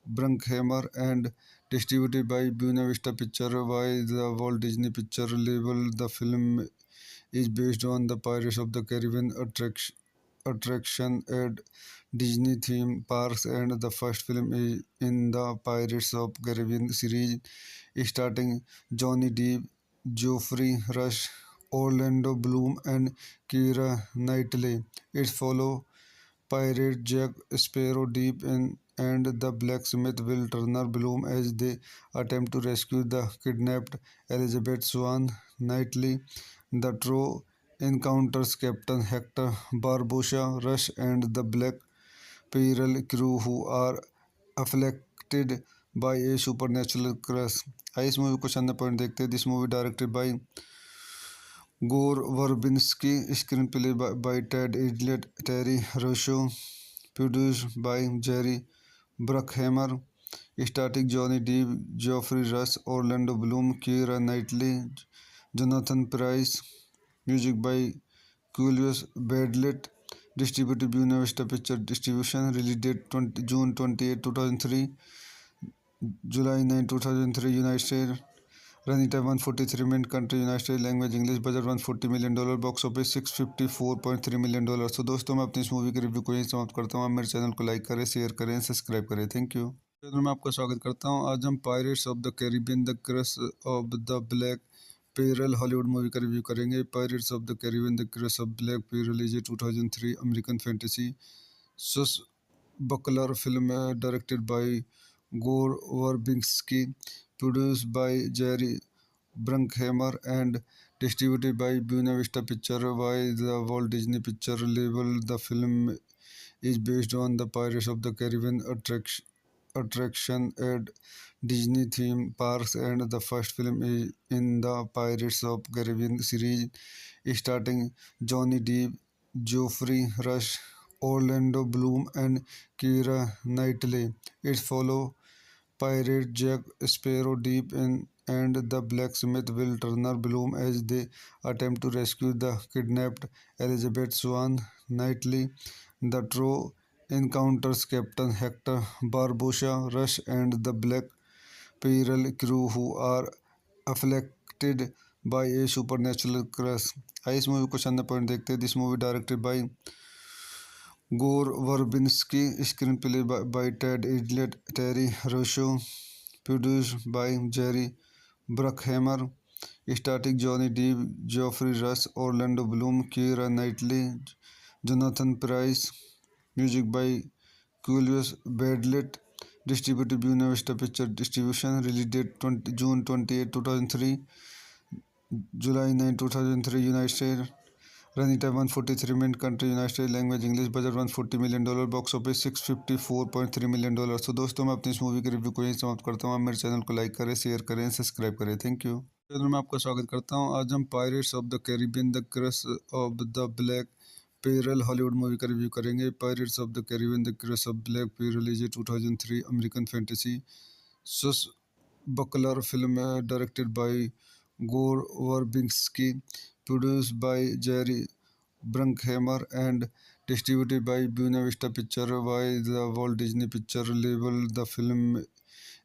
Bruckheimer and distributed by Buena Vista Pictures by the Walt Disney Picture label. The film is based on the Pirates of the Caribbean attraction at Disney theme parks, and the first film is in the Pirates of Caribbean series, starting Johnny Depp, Geoffrey Rush, Orlando Bloom, and Keira Knightley. It follows pirate Jack Sparrow deep in and the blacksmith Will Turner Bloom as they attempt to rescue the kidnapped Elizabeth Swan. Knightley. The trio encounters Captain Hector Barbossa Rush and the Black Pearl crew who are afflicted by a supernatural curse। आइए इस movie को शानदार point देखते हैं। This movie directed by Gore Verbinski, screenplay by Ted Elliott, Terry Rossio, produced by Jerry Bruckheimer, starting Johnny Depp, Geoffrey Rush, Orlando Bloom, Keira Knightley, Jonathan Pryce, music by Klaus Badelt, distributed Buena Vista picture distribution, release date June 28 2003, July 9 2003 United State, running time 143 minutes, country United States, language English, budget $140 million, box office $654.3 million। तो दोस्तों मैं अपनी इस movie के review को यहीं समाप्त करता हूँ। आप मेरे चैनल को लाइक करें, शेयर करें, सब्सक्राइब करें। Thank you. चैनल में आपका स्वागत करता हूँ। आज हम pirates of the Caribbean the curse of the black पेरल हॉलीवुड मूवी का रिव्यू करेंगे। Pirates of the Caribbean the curse of black पेरल is a 2003 American fantasy swashbuckler film directed by Gore Verbinski, produced by Jerry Bruckheimer and distributed by Buena Vista Pictures by the Walt Disney Picture label. The film is based on the Pirates of the Caribbean attraction at Disney theme parks, and the first film is in the Pirates of Caribbean series, starting Johnny Depp, Geoffrey Rush, Orlando Bloom, and Keira Knightley. It follows pirate Jack Sparrow deep in and the blacksmith Will Turner Bloom as they attempt to rescue the kidnapped Elizabeth Swan. Knightley. The trio encounters Captain Hector Barbossa Rush and the Black Pearl crew who are afflicted by a supernatural curse। आइए इस movie को शानदार point देखते हैं। This movie directed by Gore Verbinski, screenplay by Ted Elliott, Terry Rossio, produced by Jerry Bruckheimer, starring Johnny Depp, Geoffrey Rush, Orlando Bloom, Keira Knightley, Jonathan Pryce. Music by Julius Badlet. Distributed by Buena Vista Picture Distribution. Release date June 28, 2003. July 9, 2003. United States. Running time 143 minutes. Country United States. Language English. Budget $140 million. Box office $654.3 million. तो दोस्तों मैं अपनी इस movie के review को यहीं समाप्त करता हूँ। आप मेरे चैनल को लाइक करें, शेयर करें, सब्सक्राइब करें। Thank you. चैनल में आपका स्वागत करता हूँ। आज हम pirates of the Caribbean the curse of the black पेरल हॉलीवुड मूवी का रिव्यू करेंगे। Pirates of the Caribbean the curse of black पेरल is a 2003 American fantasy swashbuckler film directed by Gore Verbinski, produced by Jerry Bruckheimer and distributed by Buena Vista Picture by the Walt Disney Picture label. The film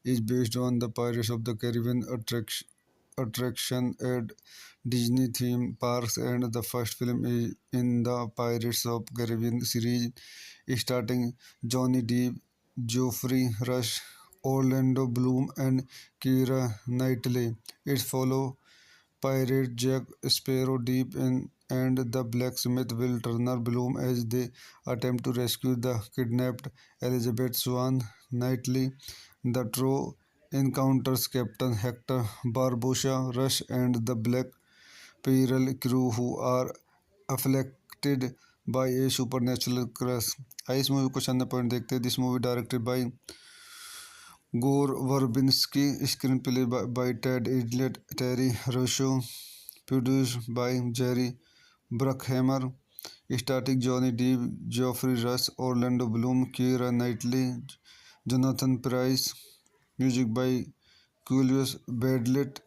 is based on the Pirates of the Caribbean attraction at Disney theme parks and the first film is in the Pirates of Caribbean series starting Johnny Depp, Geoffrey Rush, Orlando Bloom and Keira Knightley. It follows pirate Jack Sparrow Deep in and the blacksmith Will Turner Bloom as they attempt to rescue the kidnapped Elizabeth Swan Knightley. The trio encounters Captain Hector Barbossa Rush and the Black Pearl crew who are afflicted by a supernatural curse. आइए इस movie को शानदार point देखते हैं। This movie directed by Gore Verbinski, screenplay by Ted Elliott, Terry Rossio, produced by Jerry Bruckheimer, starting Johnny Depp, Geoffrey Rush, Orlando Bloom, Keira Knightley, Jonathan Pryce. Music by Julius Badelt,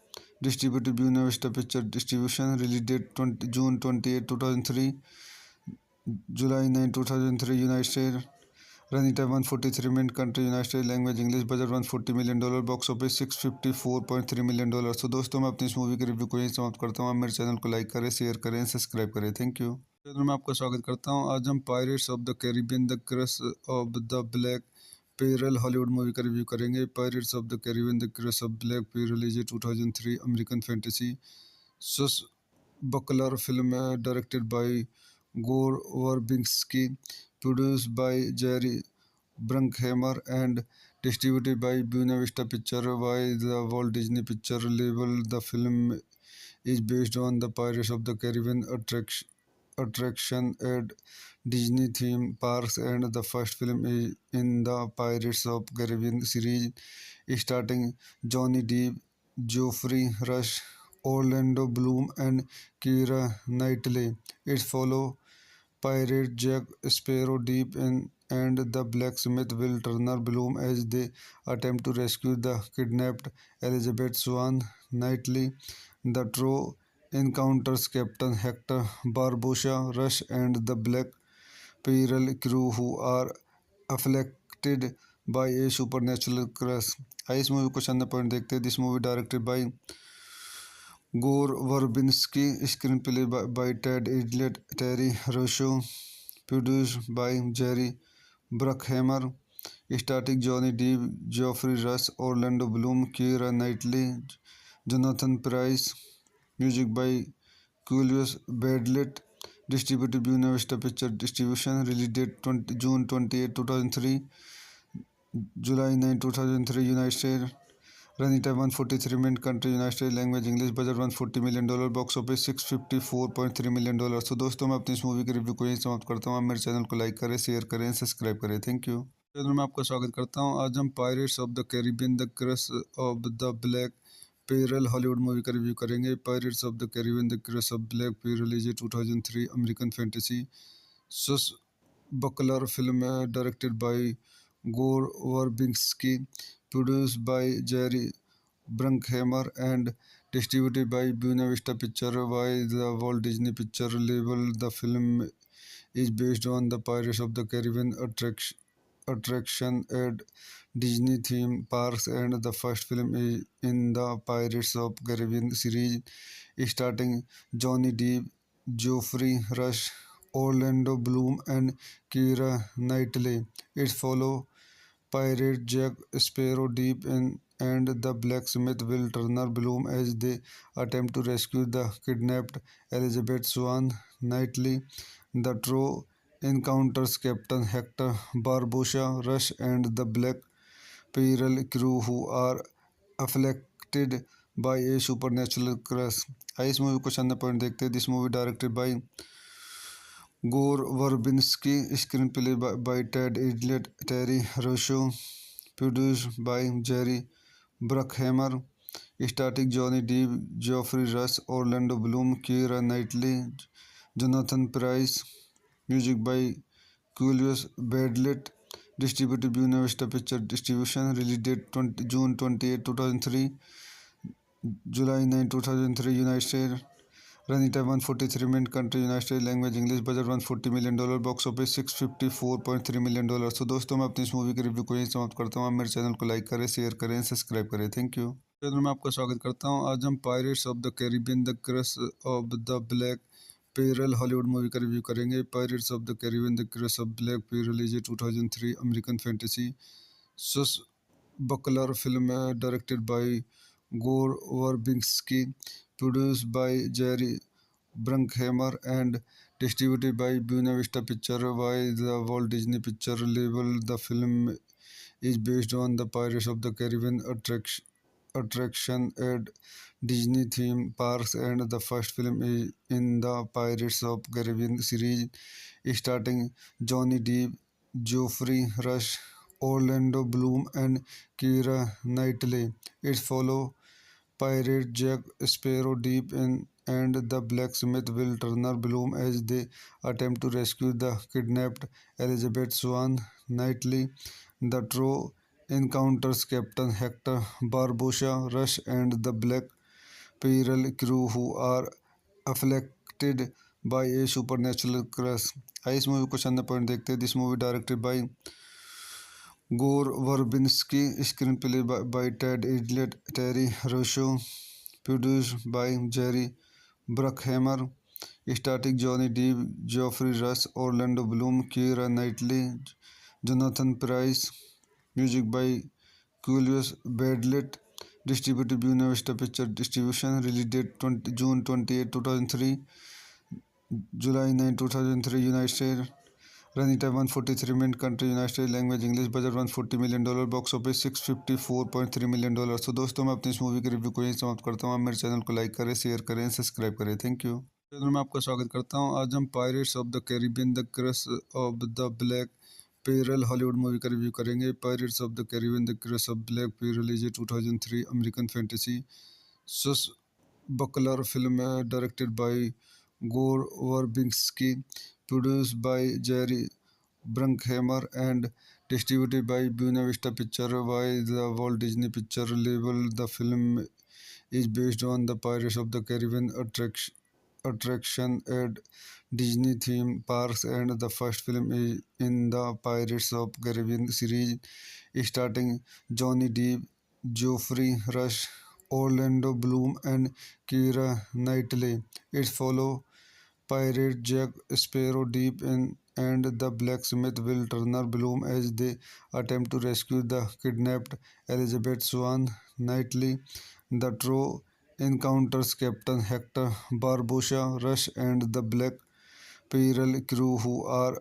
distributed by Buena Vista picture distribution. Release date June 28, 2003. July 9, 2003. United States. Running time 143 minutes. Country United States. Language English. Budget $140 million. Box office $654.3 million. तो दोस्तों मैं अपनी इस movie के review को यहीं समाप्त करता हूँ। आप मेरे चैनल को लाइक करें, शेयर करें, सब्सक्राइब करें। Thank you. चैनल में आपका स्वागत करता हूँ। आज हम pirates of the Caribbean the curse of the black पेरल हॉलीवुड मूवी का रिव्यू करेंगे। Pirates of the Caribbean the curse of black पेरल is a 2003 American fantasy swashbuckler film directed by Gore Verbinski, produced by Jerry Bruckheimer and distributed by Buena Vista Picture by the Walt Disney Picture label. The film is based on the Pirates of the Caribbean attraction at Disney theme parks and the first film is in the Pirates of Caribbean series starting Johnny Depp, Geoffrey Rush, Orlando Bloom and Keira Knightley. It follows pirate Jack Sparrow Deep in and the blacksmith Will Turner Bloom as they attempt to rescue the kidnapped Elizabeth Swan Knightley. The trio encounters Captain Hector Barbossa Rush and the Black Pearl crew who are afflicted by a supernatural curse. आइए इस movie को शानदार point देखते हैं। This movie directed by Gore Verbinski, screenplay by Ted Elliott, Terry Rossio, produced by Jerry Bruckheimer, starting Johnny Depp, Geoffrey Rush, Orlando Bloom, Keira Knightley, Jonathan Pryce. Music by Julius Badelt, distributed by Buena Vista picture distribution. Release date June 28, 2003. July 9, 2003. United States. Running time 143 minutes. Country United States. Language English. Budget $140 million. Box office $654.3 million. तो दोस्तों मैं अपनी इस movie के review को यहीं समाप्त करता हूँ। आप मेरे चैनल को लाइक करें, शेयर करें, सब्सक्राइब करें। Thank you. चैनल में आपका स्वागत करता हूँ। आज हम pirates of the Caribbean the curse of the black पेरल हॉलीवुड मूवी का रिव्यू करेंगे। Pirates of the Caribbean the curse of black पेरल is a 2003 American fantasy swashbuckler film directed by Gore Verbinski, produced by Jerry Bruckheimer and distributed by Buena Vista Picture by the Walt Disney Picture label. The film is based on the Pirates of the Caribbean attraction at Disney theme parks and the first film is in the Pirates of Caribbean series starting Johnny Depp, Geoffrey Rush, Orlando Bloom and Keira Knightley. It follows pirate Jack Sparrow deep in and the blacksmith Will Turner Bloom as they attempt to rescue the kidnapped Elizabeth Swan Knightley. The trio encounters Captain Hector Barbossa Rush and the Black Pearl crew who are afflicted by a supernatural curse. आइए इस movie को चंद point देखते हैं. This movie directed by Gore Verbinski, screenplay by Ted Idlet, Terry Rosso, produced by Jerry Bruckheimer, starring Johnny Depp, Geoffrey Rush, Orlando Bloom, Keira Knightley, Jonathan Pryce, music by Julius Badlet, distributed by Buena Vista Picture Distribution, release date June 28, 2003, July 9, 2003, United States. Running time 143 minute. Country United States. Language English. Budget $140 million. Box office $654.3 million. तो दोस्तों मैं अपनी इस movie के review को यहीं समाप्त करता हूँ. आप मेरे चैनल को लाइक करें, शेयर करें, सब्सक्राइब करें. Thank you. चैनल में आपका स्वागत करता हूँ. आज हम pirates of the Caribbean the curse of the black पेरल हॉलीवुड मूवी का रिव्यू करेंगे. Pirates of the Caribbean the curse of black पेरल is a 2003 American fantasy swashbuckler film directed by Gore Verbinski, produced by Jerry Bruckheimer and distributed by Buena Vista Picture by the Walt Disney Picture label. The film is based on the Pirates of the Caribbean attraction at Disney theme parks and the first film is in the Pirates of Caribbean series starting Johnny Depp, Geoffrey Rush, Orlando Bloom and Keira Knightley. It follows pirate Jack Sparrow deep in and the blacksmith Will Turner Bloom as they attempt to rescue the kidnapped Elizabeth Swan Knightley. The trio encounters Captain Hector Barbossa Rush and the Black Pearl crew who are afflicted by a supernatural curse. आइए इस movie को चंद point देखते हैं. This movie directed by Gore Verbinski, screenplay by Ted Idlet, Terry Rosso, produced by Jerry Bruckheimer, starring Johnny Depp, Geoffrey Rush, Orlando Bloom, Keira Knightley, Jonathan Pryce, music by Julius Badlet, distributed by Buena Vista Picture Distribution, release date June 28, 2003, July 9, 2003, United States. Running time 143 minute. Country United States. Language English. Budget $140 million. Box office $654.3 million. तो दोस्तों मैं अपनी इस movie के review को यहीं समाप्त करता हूँ. आप मेरे चैनल को लाइक करें, शेयर करें, सब्सक्राइब करें. Thank you. चैनल में आपका स्वागत करता हूँ. आज हम pirates of the Caribbean the curse of the black पेरल हॉलीवुड मूवी का रिव्यू करेंगे. Pirates of the Caribbean the curse of black पेरल is a 2003 American fantasy swashbuckler film directed by Gore Verbinski, produced by Jerry Bruckheimer and distributed by Buena Vista Picture by the Walt Disney Picture label. The film is based on the Pirates of the Caribbean attraction at Disney theme parks and the first film is in the Pirates of Caribbean series starring Johnny Depp, Geoffrey Rush, Orlando Bloom and Keira Knightley. It follows pirate Jack Sparrow deep in and the blacksmith Will Turner Bloom as they attempt to rescue the kidnapped Elizabeth Swan Knightley. The trio encounters Captain Hector Barbossa Rush and the Black Pearl crew who are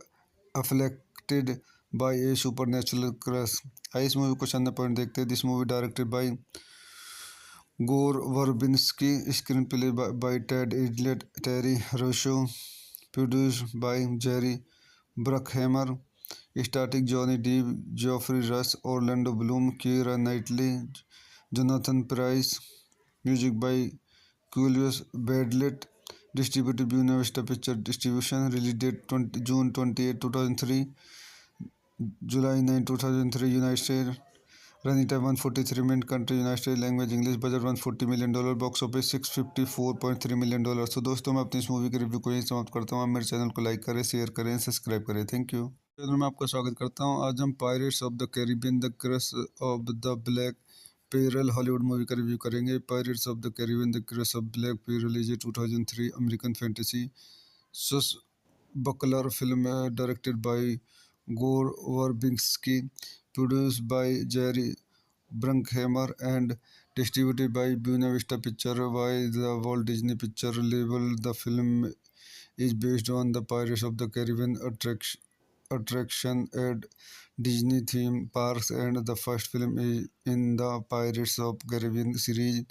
afflicted by a supernatural curse. आइए इस movie को चंद point देखते हैं. This movie directed by Gore Verbinski, screenplay by Ted Idlet, Terry Rosso, produced by Jerry Bruckheimer, starring Johnny Depp, Geoffrey Rush, Orlando Bloom, Keira Knightley, Jonathan Pryce, music by Julius Badlet, distributed by Buena Vista Picture Distribution, release date June 28, 2003, July 9, 2003, United States. Running time 143 minute. Country United States. Language English. Budget $140 million. Box office $654.3 million. तो दोस्तों मैं अपनी इस movie के review को यहीं समाप्त करता हूँ. आप मेरे चैनल को लाइक करें, शेयर करें, सब्सक्राइब करें. Thank you. चैनल में आपका स्वागत करता हूँ. आज हम pirates of the Caribbean the curse of the black पेरल हॉलीवुड मूवी का रिव्यू करेंगे. Pirates of the Caribbean the curse of black पेरल is a 2003 American fantasy swashbuckler film directed by Gore Verbinski, produced by Jerry Bruckheimer and distributed by Buena Vista Pictures by the Walt Disney Picture label. The film is based on the Pirates of the Caribbean attraction at Disney theme parks, and the first film is in the Pirates of Caribbean series,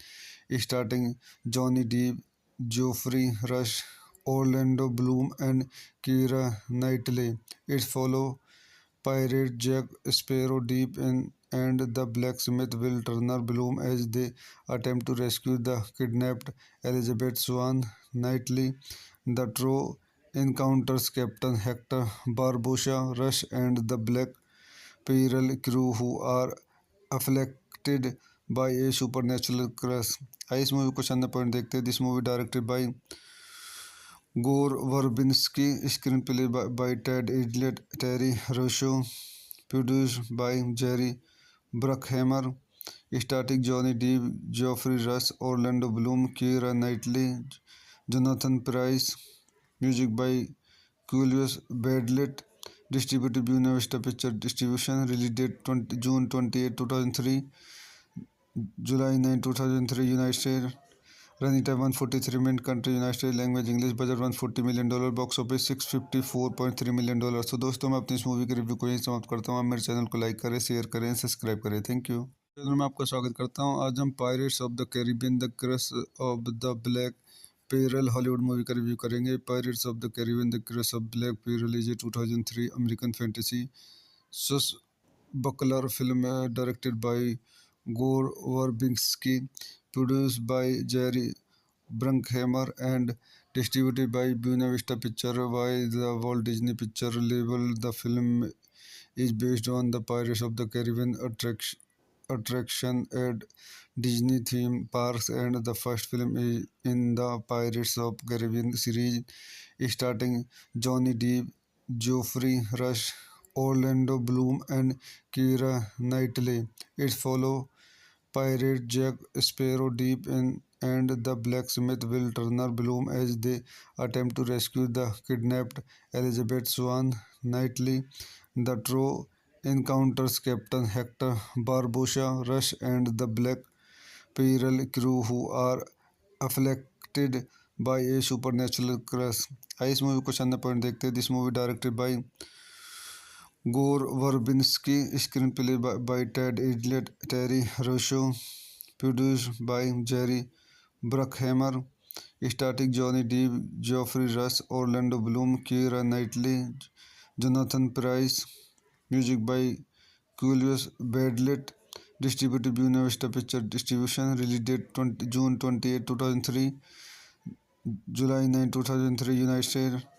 starting Johnny Depp, Geoffrey Rush, Orlando Bloom, and Keira Knightley. It follows pirate Jack Sparrow Deep in and the blacksmith Will Turner Bloom as they attempt to rescue the kidnapped Elizabeth Swan Knightley. The trio encounters Captain Hector Barbossa Rush and the Black Pearl crew who are afflicted by a supernatural curse. इस movie को चंद point देखते हैं. This movie directed by Gore Verbinski, screenplay by Ted Idlet, Terry Rosso, produced by Jerry Bruckheimer, starring Johnny Depp, Geoffrey Rush, Orlando Bloom, Keira Knightley, Jonathan Pryce, music by Julius Badlet, distributed by Buena Vista Picture Distribution, release date June 28, 2003, July 9, 2003, United States. Running time 143 minutes. Country United States. Language English. Budget $140 million. Box office $654.3 million. तो दोस्तों मैं अपनी इस movie के review को यहीं समाप्त करता हूँ. आप मेरे चैनल को लाइक करें, शेयर करें, सब्सक्राइब करें. Thank you. चैनल में आपका स्वागत करता हूँ. आज हम pirates of the Caribbean the curse of the black पेरल हॉलीवुड मूवी का रिव्यू करेंगे. Pirates of the Caribbean the curse of black पेरल is a 2003 American fantasy swashbuckler film directed by Gore Verbinski, produced by Jerry Bruckheimer and distributed by Buena Vista Pictures by the Walt Disney Picture label. The film is based on the Pirates of the Caribbean attraction at Disney theme parks, and the first film is in the Pirates of Caribbean series, starring Johnny Depp, Geoffrey Rush, Orlando Bloom, and Keira Knightley. It follows pirate Jack Sparrow Deep in and the blacksmith Will Turner Bloom as they attempt to rescue the kidnapped Elizabeth Swan Knightley. The trio encounters Captain Hector Barbossa Rush and the Black Pearl crew who are afflicted by a supernatural curse. इस movie को चंद point देखते हैं. This movie directed by Gore Verbinski, screenplay by Ted Idlet, Terry Rosso, produced by Jerry Bruckheimer, starring Johnny Depp, Geoffrey Rush, Orlando Bloom, Keira Knightley, Jonathan Pryce, music by Julius Badlet, distributed by Buena Vista Picture Distribution, release date June 28, 2003, July 9, 2003, United States.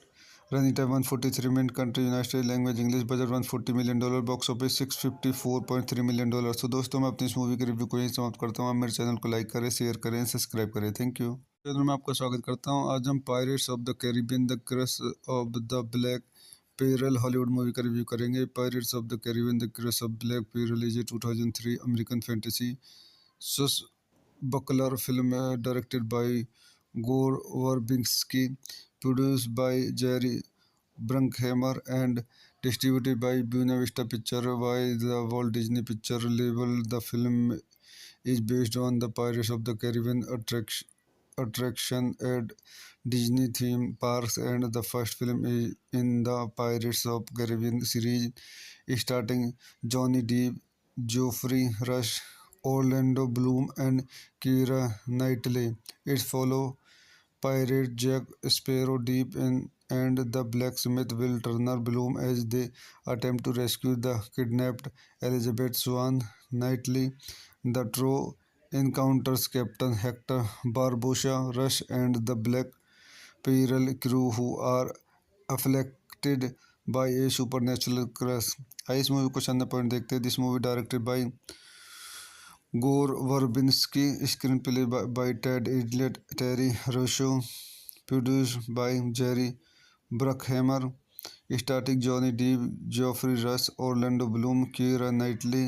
Running time 143 minutes. Country United States. Language English. Budget $140 million. Box office $654.3 million. तो दोस्तों मैं अपनी इस movie के review को यहीं समाप्त करता हूँ. आप मेरे चैनल को लाइक करें, शेयर करें, सब्सक्राइब करें. Thank you. चैनल में आपका स्वागत करता हूँ. आज हम pirates of the Caribbean the curse of the black पेरल हॉलीवुड मूवी का रिव्यू करेंगे. Pirates of the Caribbean the curse of black पेरल is a 2003 American fantasy swashbuckler film directed by Gore Verbinski, produced by Jerry Bruckheimer and distributed by Buena Vista Pictures by the Walt Disney Picture label. The film is based on the Pirates of the Caribbean attraction at Disney theme parks, and the first film is in the Pirates of Caribbean series, starring Johnny Depp, Geoffrey Rush, Orlando Bloom, and Keira Knightley. It follows pirate Jack Sparrow Deep in and the blacksmith Will Turner Bloom as they attempt to rescue the kidnapped Elizabeth Swan Knightley. The trio encounters Captain Hector Barbossa Rush and the Black Pearl crew who are afflicted by a supernatural curse. इस movie को चंद point देखते हैं. This movie directed by Gore Verbinski, screenplay by Ted Idlet, Terry Rosso, produced by Jerry Bruckheimer, starring Johnny Depp, Geoffrey Rush, Orlando Bloom, Keira Knightley,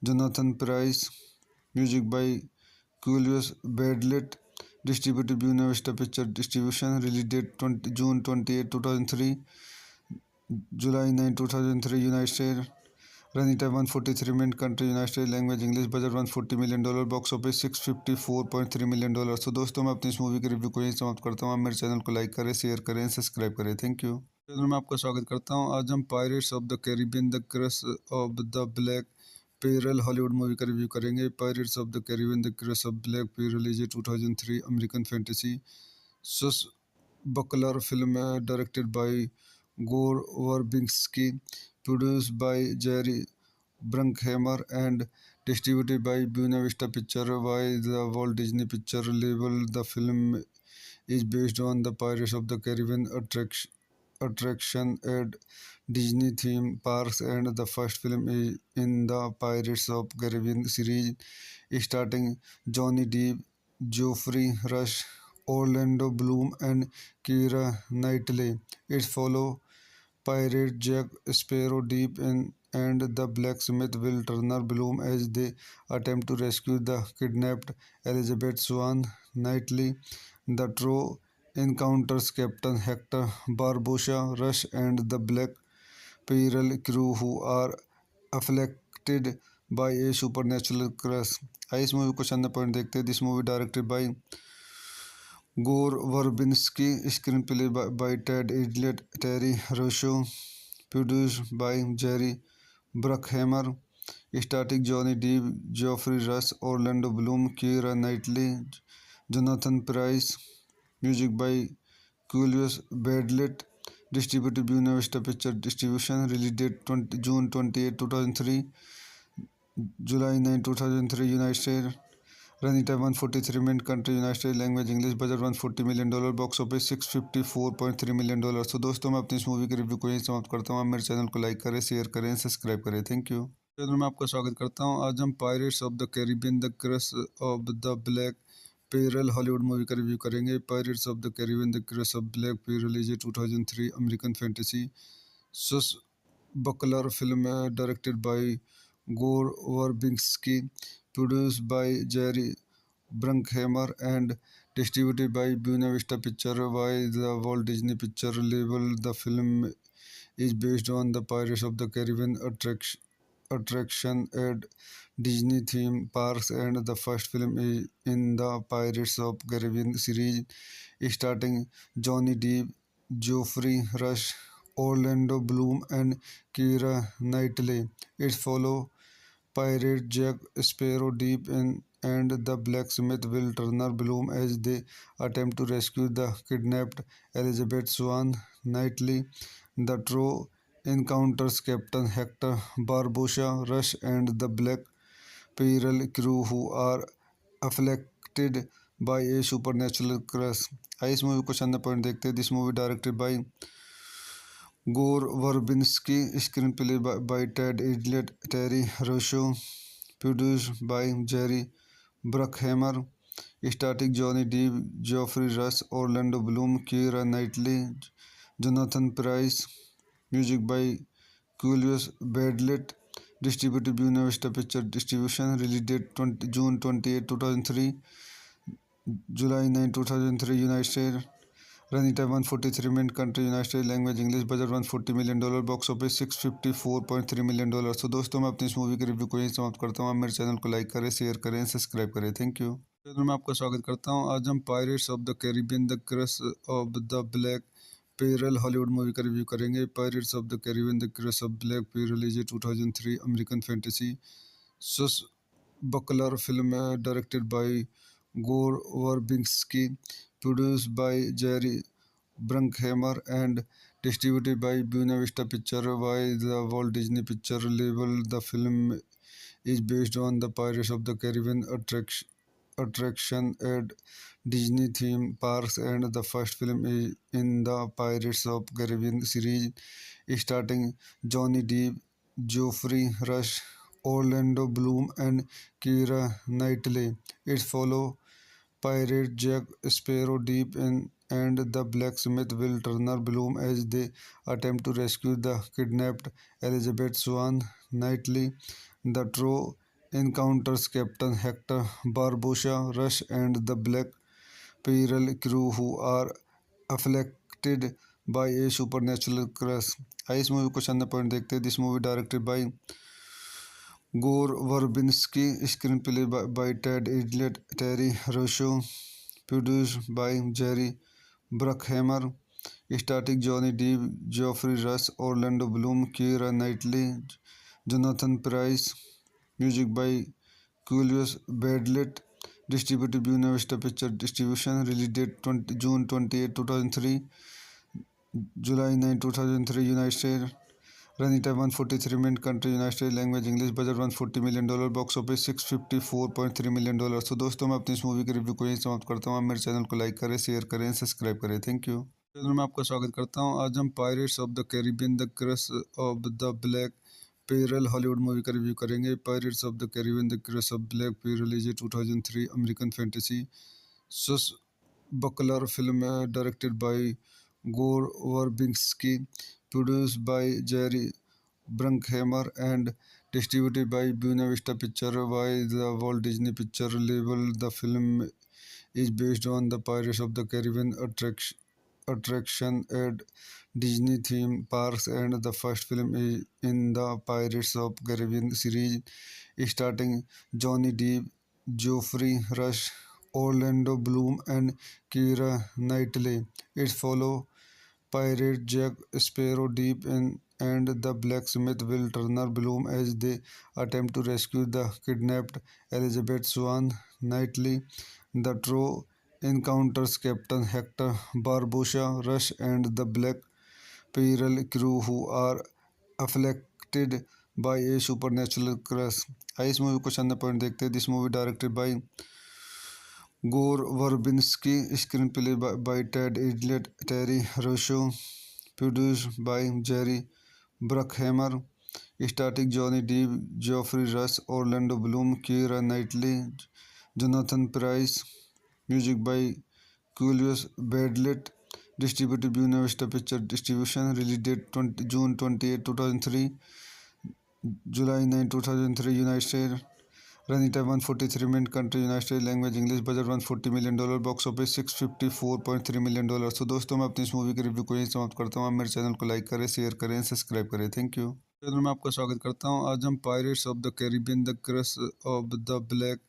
Jonathan Pryce, music by Julius Badlet, distributed by Buena Vista Picture Distribution, release date June 28, 2003, July 9, 2003, United States. Running time 143 minute. Country United States. Language English. Budget $140 million. Box office $654.3 million. तो दोस्तों मैं अपनी इस movie के review को यहीं समाप्त करता हूँ। आप मेरे चैनल को लाइक करें, शेयर करें, सब्सक्राइब करें। Thank you. चैनल में आपका स्वागत करता हूँ। आज हम pirates of the Caribbean the curse of the black पेरल हॉलीवुड मूवी का रिव्यू करेंगे। Pirates of the Caribbean the curse of black पेरल is a 2003 American fantasy swashbuckler film directed by Gore Verbinski, produced by Jerry Bruckheimer and distributed by Buena Vista Pictures by the Walt Disney Picture label. The film is based on the Pirates of the Caribbean attraction at Disney theme parks and the first film is in the Pirates of Caribbean series starting Johnny Depp, Geoffrey Rush, Orlando Bloom and Keira Knightley. It follows pirate Jack Sparrow deep in and the blacksmith Will Turner Bloom as they attempt to rescue the kidnapped Elizabeth Swan Knightley. The trio encounters Captain Hector Barbossa Rush and the Black Pearl crew who are afflicted by a supernatural curse. आइए इस movie को चंद point देखते हैं। This movie directed by Gore Verbinski, screenplay by Ted Elliott, Terry Rossio, produced by Jerry Bruckheimer, starting Johnny Depp, Geoffrey Rush, Orlando Bloom, Keira Knightley, Jonathan Pryce, music by Klaus Badelt, distributed Buena Vista picture distribution, release date June 28, 2003, July 9, 2003, United States. Running time 143 minute. Country United States. Language English. Budget $140 million. Box office $654.3 million. तो दोस्तों मैं अपनी इस movie के review को यहीं समाप्त करता हूँ। आप मेरे चैनल को लाइक करें, शेयर करें, सब्सक्राइब करें। Thank you. चैनल में आपका स्वागत करता हूँ। आज हम pirates of the Caribbean the curse of the black पेरल हॉलीवुड मूवी का रिव्यू करेंगे। Pirates of the Caribbean the curse of black पेरल is a 2003 American fantasy swashbuckler film directed by Gore Verbinski, produced by Jerry Bruckheimer and distributed by Buena Vista Pictures by the Walt Disney Picture label. The film is based on the Pirates of the Caribbean attraction at Disney theme parks and the first film is in the Pirates of Caribbean series starting Johnny Depp, Geoffrey Rush, Orlando Bloom and Keira Knightley. It follows pirate Jack Sparrow deep in and the blacksmith Will Turner Bloom as they attempt to rescue the kidnapped Elizabeth Swan Knightley. The trio encounters Captain Hector Barbossa Rush and the Black Pearl crew who are afflicted by a supernatural curse. आइए इस movie को चंद point देखते हैं। This movie directed by Gore Verbinski, screenplay by Ted Elliott, Terry Rossio, produced by Jerry Bruckheimer, starting Johnny Depp, Geoffrey Rush, Orlando Bloom, Keira Knightley, Jonathan Pryce, music by Klaus Badelt, distributed Buena Vista picture distribution, release date June 28, 2003, July 9, 2003, United States. Running time 143 minute. Country United States. Language English. Budget $140 million. Box office $654.3 million. तो दोस्तों मैं अपनी इस movie के review को यहीं समाप्त करता हूँ। आप मेरे चैनल को लाइक करें, शेयर करें, सब्सक्राइब करें। Thank you. चैनल में आपका स्वागत करता हूँ। आज हम pirates of the Caribbean the curse of the black पेरल हॉलीवुड मूवी का रिव्यू करेंगे। Pirates of the Caribbean the curse of black पेरल is a 2003 American fantasy swashbuckler film directed by Gore Verbinski, produced by Jerry Bruckheimer and distributed by Buena Vista Pictures by the Walt Disney Picture label. The film is based on the Pirates of the Caribbean attraction at Disney theme parks and the first film is in the Pirates of Caribbean series starting Johnny Depp, Geoffrey Rush, Orlando Bloom and Keira Knightley. It follows pirate Jack Sparrow deep in and the blacksmith Will Turner Bloom as they attempt to rescue the kidnapped Elizabeth Swan Knightley. The trio encounters Captain Hector Barbossa Rush and the Black Pearl crew who are afflicted by a supernatural curse. इस movie को चंद point देखते हैं. This movie directed by Gore Verbinski, screenplay by Ted Eaglet, Terry Rosso, produced by Jerry Bruckheimer, starring Johnny Depp, Geoffrey Rush, Orlando Bloom, Keira Knightley, Jonathan Pryce. Music by Julius Badlet. Distributed by Buena Vista Picture Distribution. Release date June 28, 2003, July 9, 2003, United States. Running time 143 minutes. Country United States. Language English. Budget $140 million. Box office $654.3 million. तो दोस्तों मैं अपनी इस movie के review को यहीं समाप्त करता हूँ. आप मेरे चैनल को लाइक करें, शेयर करें, सब्सक्राइब करें. Thank you. चैनल में आपका स्वागत करता हूँ. आज हम pirates of the Caribbean the curse of the black पेरल हॉलीवुड मूवी का रिव्यू करेंगे. Pirates of the Caribbean the curse of black पेरल is a 2003 American fantasy swashbuckler film directed by Gore Verbinski, produced by Jerry Bruckheimer and distributed by Buena Vista Picture by the Walt Disney Picture label. The film is based on the Pirates of the Caribbean attraction at Disney theme parks and the first film is in the Pirates of Caribbean series, starting Johnny Depp, Geoffrey Rush, Orlando Bloom, and Keira Knightley. It follows pirate Jack Sparrow Deep in and the blacksmith Will Turner Bloom as they attempt to rescue the kidnapped Elizabeth Swann Knightley. The trio encounters Captain Hector Barbossa Rush and the Black Pearl crew who are afflicted by a supernatural curse. इस movie को चंद point देखते हैं. This movie directed by Gore Verbinski, screenplay by Ted Eaglet, Terry Rosso, produced by Jerry Bruckheimer, starring Johnny Depp, Geoffrey Rush, Orlando Bloom, Keira Knightley, Jonathan Pryce. Music by Julius Badlet. Distributed by Buena Vista Picture Distribution. Release date June 28, 2003, July 9, 2003, United States. Running time 143 minutes. Country United States. Language English. Budget $140 million. Box office $654.3 million. तो दोस्तों मैं अपनी इस movie के review को यहीं समाप्त करता हूँ. आप मेरे चैनल को लाइक करें, शेयर करें, सब्सक्राइब करें. Thank you. चैनल में आपका स्वागत करता हूँ. आज हम pirates of the Caribbean the curse of the black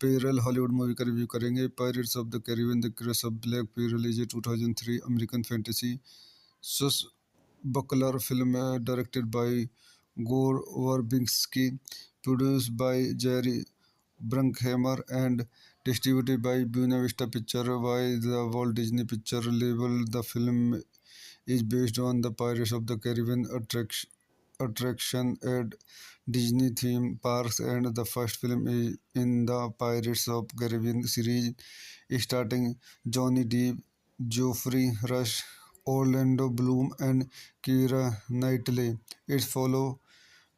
पेरल हॉलीवुड मूवी का रिव्यू करेंगे. Pirates of the Caribbean the curse of black पेरल is a 2003 American fantasy swashbuckler film directed by Gore Verbinski, produced by Jerry Bruckheimer and distributed by Buena Vista Picture by the Walt Disney Picture label. The film is based on the Pirates of the Caribbean attraction at Disney theme parks and the first film is in the Pirates of Caribbean series, starring Johnny Depp, Geoffrey Rush, Orlando Bloom, and Keira Knightley. It follows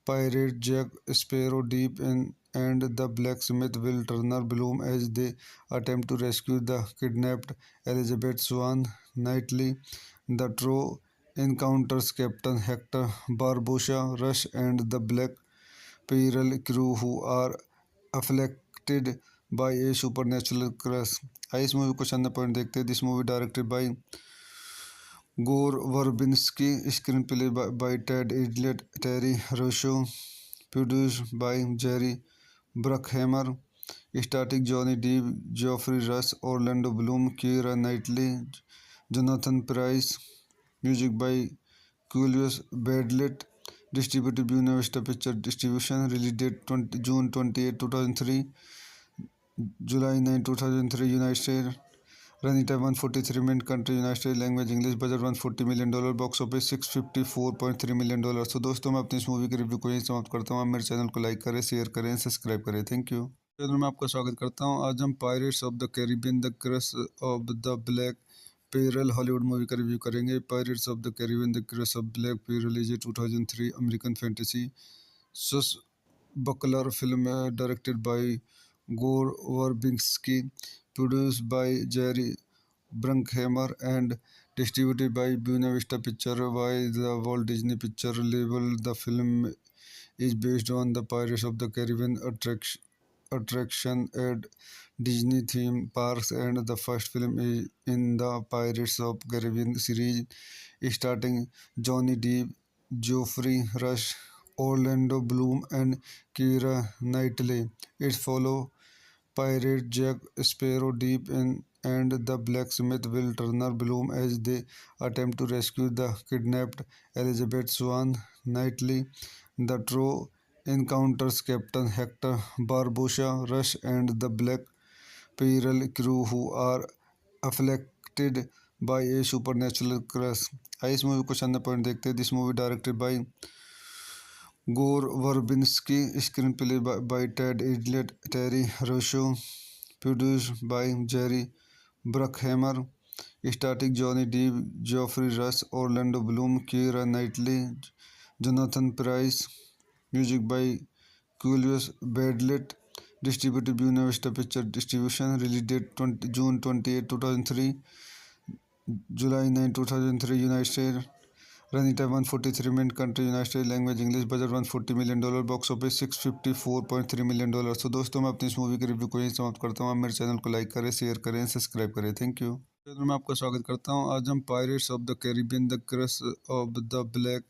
pirate Jack Sparrow Deep in and the blacksmith Will Turner Bloom as they attempt to rescue the kidnapped Elizabeth Swann Knightley. The trio encounters Captain Hector Barbossa Rush and the Black Pearl crew who are afflicted by a supernatural curse. इस movie को चंद point देखते हैं. This movie directed by Gore Verbinski, screenplay by Ted Eaglet, Terry Rosso, produced by Jerry Bruckheimer, starring Johnny Depp, Geoffrey Rush, Orlando Bloom, Keira Knightley, Jonathan Pryce. Music by Julius Badlet. Distributed by Buena Vista Picture Distribution. Release date June 28, 2003, July 9, 2003, United States. Running time 143 minutes. Country United States. Language English. Budget $140 million. Box office $654.3 million. तो दोस्तों मैं अपनी इस movie के review को यहीं समाप्त करता हूँ. आप मेरे चैनल को लाइक करें, शेयर करें, सब्सक्राइब करें. Thank you. चैनल में आपका स्वागत करता हूँ. आज हम pirates of the Caribbean the curse of the black पेरल हॉलीवुड मूवी का रिव्यू करेंगे. Pirates of the Caribbean the curse of black पेरल is a 2003 American fantasy swashbuckler film directed by Gore Verbinski, produced by Jerry Bruckheimer and distributed by Buena Vista Picture by the Walt Disney Picture label. The film is based on the Pirates of the Caribbean attraction at Disney theme parks, and the first film is in the Pirates of Caribbean series, starting Johnny Depp, Geoffrey Rush, Orlando Bloom, and Keira Knightley. It follows pirate Jack Sparrow Deep in and the blacksmith Will Turner Bloom as they attempt to rescue the kidnapped Elizabeth Swan Knightley. The trio encounters Captain Hector Barbossa Rush and the Black Pearl crew who are afflicted by a supernatural curse. आइए इस movie को शानदार point देखते हैं. This movie directed by Gore Verbinski, screenplay by Ted Idlet, Terry Rosso, produced by Jerry Bruckheimer, starring Johnny Depp, Geoffrey Rush, Orlando Bloom, Keira Knightley, Jonathan Pryce, music by Julius Badlet, distributed by Buena Vista Picture Distribution, release date June 28, 2003, July 9, 2003, United States. Running time 143 minute, country United States, language English, budget $140 million, box office $654.3 million. तो दोस्तों मैं अपनी इस movie के review को यहीं समाप्त करता हूँ. आप मेरे चैनल को लाइक करें, शेयर करें, सब्सक्राइब करें. Thank you. मैं आपका स्वागत करता हूँ. आज हम pirates of the Caribbean the curse of the black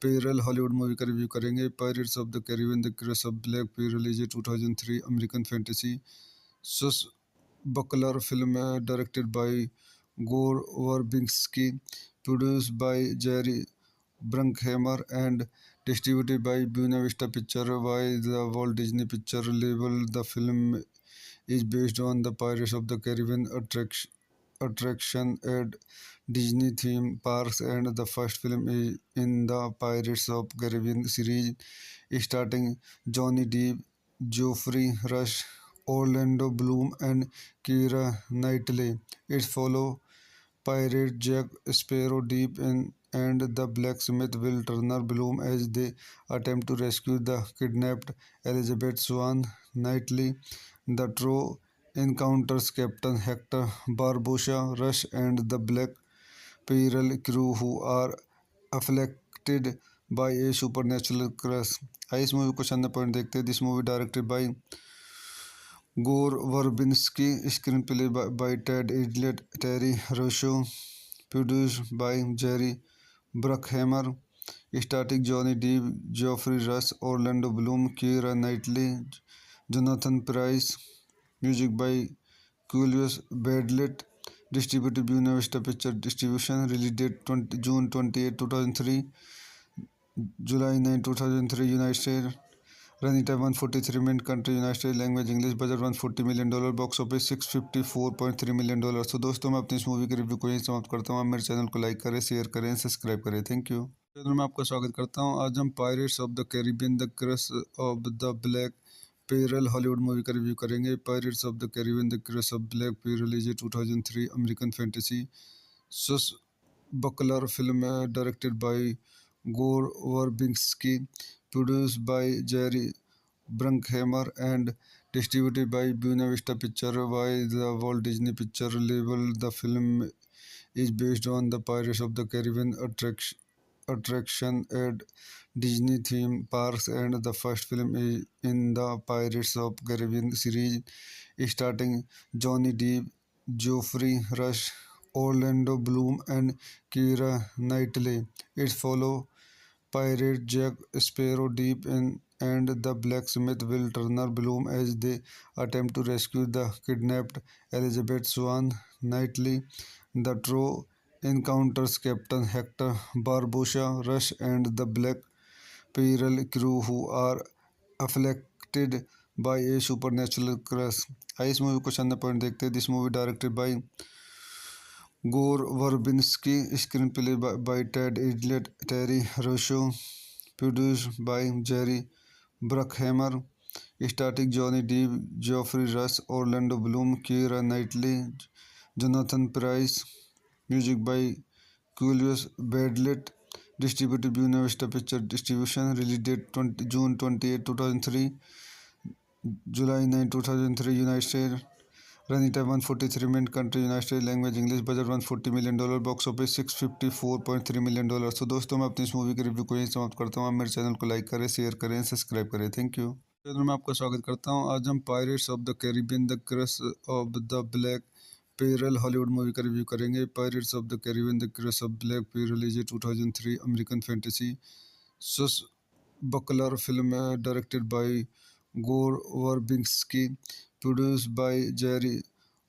पेरल हॉलीवुड मूवी का रिव्यू करेंगे. Pirates of the Caribbean the curse of black पेरल is a 2003 American fantasy swashbuckler film directed by Gore Verbinski, produced by Jerry Bruckheimer and distributed by Buena Vista Picture by the Walt Disney Picture label. The film is based on the Pirates of the Caribbean attraction at Disney theme parks, and the first film is in the Pirates of Caribbean series, starting Johnny Depp, Geoffrey Rush, Orlando Bloom, and Keira Knightley. It follows pirate Jack Sparrow Deep in and the blacksmith Will Turner Bloom as they attempt to rescue the kidnapped Elizabeth Swan Knightley. The trio encounters Captain Hector Barbossa Rush and the Black Pearl crew who are afflicted by a supernatural curse. आइए इस movie को शानदार point देखते हैं. This movie directed by Gore Verbinski, screenplay by Ted Idlet, Terry Rosso, produced by Jerry Bruckheimer, starring Johnny Depp, Geoffrey Rush, Orlando Bloom, Keira Knightley, Jonathan Pryce, music by Julius Badlet, distributed by Buena Vista Picture Distribution, release date June 28, 2003, July 9, 2003, United States. Running time 143 minute, country United States, language English, budget $140 million, box office $654.3 million. तो दोस्तों मैं अपनी इस movie के review को यहीं समाप्त करता हूँ. आप मेरे चैनल को लाइक करें, शेयर करें, सब्सक्राइब करें. Thank you. मैं आपका स्वागत करता हूँ. आज हम pirates of the Caribbean the curse of the black पेरल हॉलीवुड मूवी का रिव्यू करेंगे. Pirates of the Caribbean the curse of black पेरल is a 2003 American fantasy swashbuckler film directed by Gore Verbinski, produced by Jerry Bruckheimer and distributed by Buena Vista Picture by the Walt Disney Picture label. The film is based on the Pirates of the Caribbean attraction at Disney theme parks, and the first film is in the Pirates of Caribbean series, starring Johnny Depp, Geoffrey Rush, Orlando Bloom, and Keira Knightley. It follows pirate Jack Sparrow Deep in and the blacksmith Will Turner Bloom as they attempt to rescue the kidnapped Elizabeth Swan Knightley. The trio encounters Captain Hector Barbossa Rush and the Black Pearl crew who are afflicted by a supernatural curse. आइए इस movie को शानदार point देखते हैं. This movie directed by Gore Verbinski, screenplay by Ted Idlet, Terry Rosso, produced by Jerry Bruckheimer, starring Johnny Depp, Geoffrey Rush, Orlando Bloom, Keira Knightley, Jonathan Pryce, music by Julius Badlet, distributed by Buena Vista Picture Distribution, release date June 28, 2003, July 9, 2003, United States. Running time 143 minute, country United States, language English, budget $140 million, box office $654.3 million. तो दोस्तों मैं अपनी इस movie के review को यहीं समाप्त करता हूँ. आप मेरे चैनल को लाइक करें, शेयर करें, सब्सक्राइब करें. Thank you. चैनल में आपका स्वागत करता हूं। आज हम pirates of the Caribbean the curse of the black पेरल हॉलीवुड मूवी का रिव्यू करेंगे। Pirates of the Caribbean the curse of black पेरल is a 2003 American fantasy swashbuckler film directed by Gore Verbinski, produced by Jerry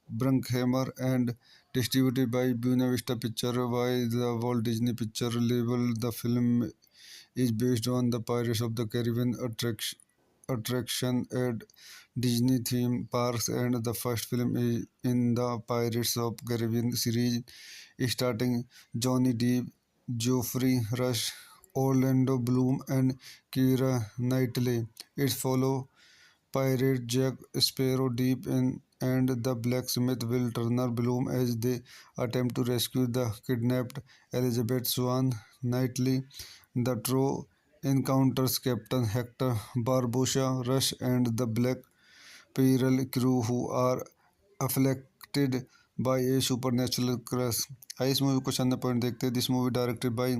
Bruckheimer and distributed by Buena Vista Pictures by the Walt Disney Picture label. The film is based on the Pirates of the Caribbean attraction at Disney theme parks, and the first film is in the Pirates of Caribbean series, starting Johnny Depp, Geoffrey Rush, Orlando Bloom, and Keira Knightley. It follows pirate Jack Sparrow deep in and the blacksmith Will Turner Bloom as they attempt to rescue the kidnapped Elizabeth Swan. Knightley. The trio encounters Captain Hector Barbossa Rush and the Black Pearl crew who are afflicted by a supernatural curse. इस movie को चंद point देखते हैं। This movie directed by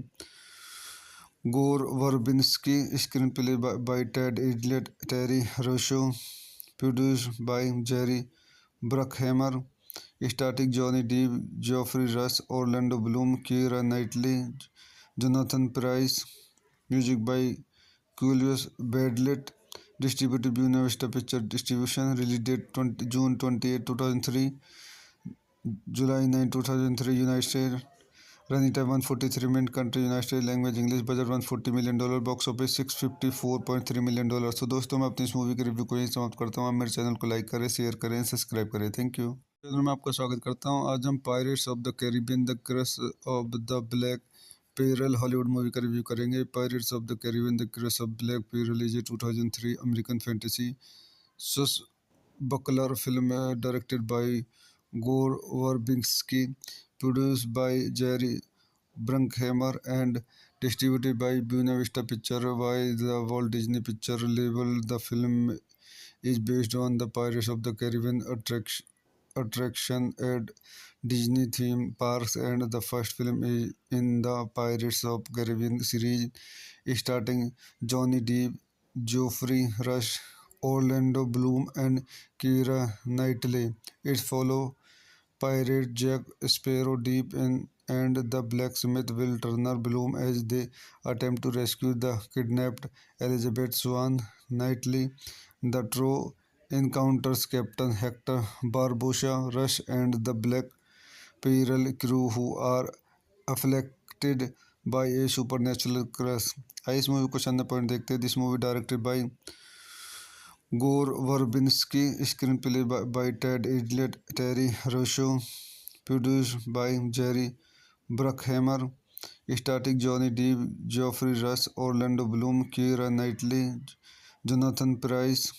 Gore Verbinski, screenplay by Ted Elliott, Terry Rossio, produced by Jerry Bruckheimer, starting Johnny Depp, Geoffrey Rush, Orlando Bloom, Keira Knightley, Jonathan Pryce, music by Klaus Badelt, distributed Buena Vista picture distribution, release date June 28, 2003, July 9, 2003, United State, running time 143 minutes, country United States, language English, budget $140 million, box office $654.3 million। तो दोस्तों मैं अपनी इस movie के review को यहीं समाप्त करता हूँ। आप मेरे चैनल को लाइक करें, शेयर करें, सब्सक्राइब करें। Thank you. चैनल में आपका स्वागत करता हूँ। आज हम pirates of the Caribbean the curse of the black पेरल हॉलीवुड मूवी का रिव्यू करेंगे। Pirates of the Caribbean the curse of black पेरल is a 2003 American fantasy swashbuckler film directed by Gore Verbinski, produced by Jerry Bruckheimer and distributed by Buena Vista Pictures by the Walt Disney Pictures label. The film is based on the Pirates of the Caribbean attraction at Disney theme parks, and the first film is in the Pirates of Caribbean series, starting Johnny Depp, Geoffrey Rush, Orlando Bloom, and Keira Knightley. It follows pirate Jack Sparrow deep in and the blacksmith Will Turner Bloom as they attempt to rescue the kidnapped Elizabeth Swan. Knightley. The trio encounters Captain Hector Barbossa Rush and the Black Pearl crew who are afflicted by a supernatural curse। इस movie को चंद point देखते हैं। This movie directed by Gore Verbinski, screenplay by Ted Elliott, Terry Rossio, produced by Jerry Bruckheimer, starting Johnny Depp, Geoffrey Rush, Orlando Bloom, Keira Knightley, Jonathan Pryce,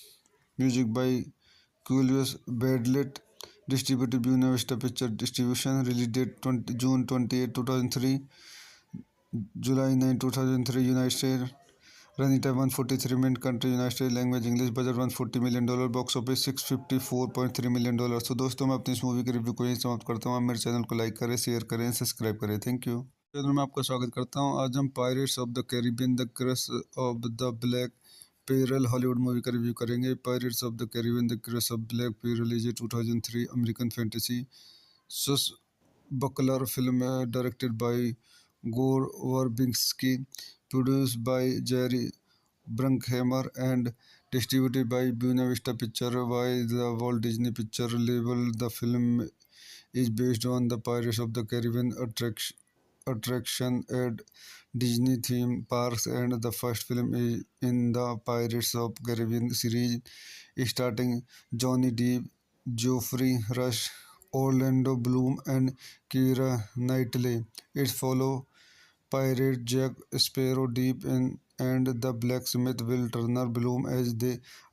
music by Klaus Badelt, distributed Buena Vista picture distribution, release date June 28, 2003, July 9, 2003, United State, running time 143 minutes, country United States, language English, budget $140 million, box office $654.3 million। तो दोस्तों मैं अपनी इस movie के review को यहीं समाप्त करता हूँ। आप मेरे चैनल को लाइक करें, शेयर करें, सब्सक्राइब करें। Thank you. चैनल में आपका स्वागत करता हूँ। आज हम pirates of the Caribbean the curse of the black पेरल हॉलीवुड मूवी का रिव्यू करेंगे। Pirates of the Caribbean the curse of black पेरल is a 2003 American fantasy swashbuckler film directed by Gore Verbinski, produced by Jerry Bruckheimer and distributed by Buena Vista Pictures by the Walt Disney Pictures label. The film is based on the Pirates of the Caribbean attraction at Disney theme parks, and the first film is in the Pirates of Caribbean series, starring Johnny Depp, Geoffrey Rush, Orlando Bloom, and Keira Knightley. It follows pirate Jack Sparrow deep in and the blacksmith Will Turner Bloom as they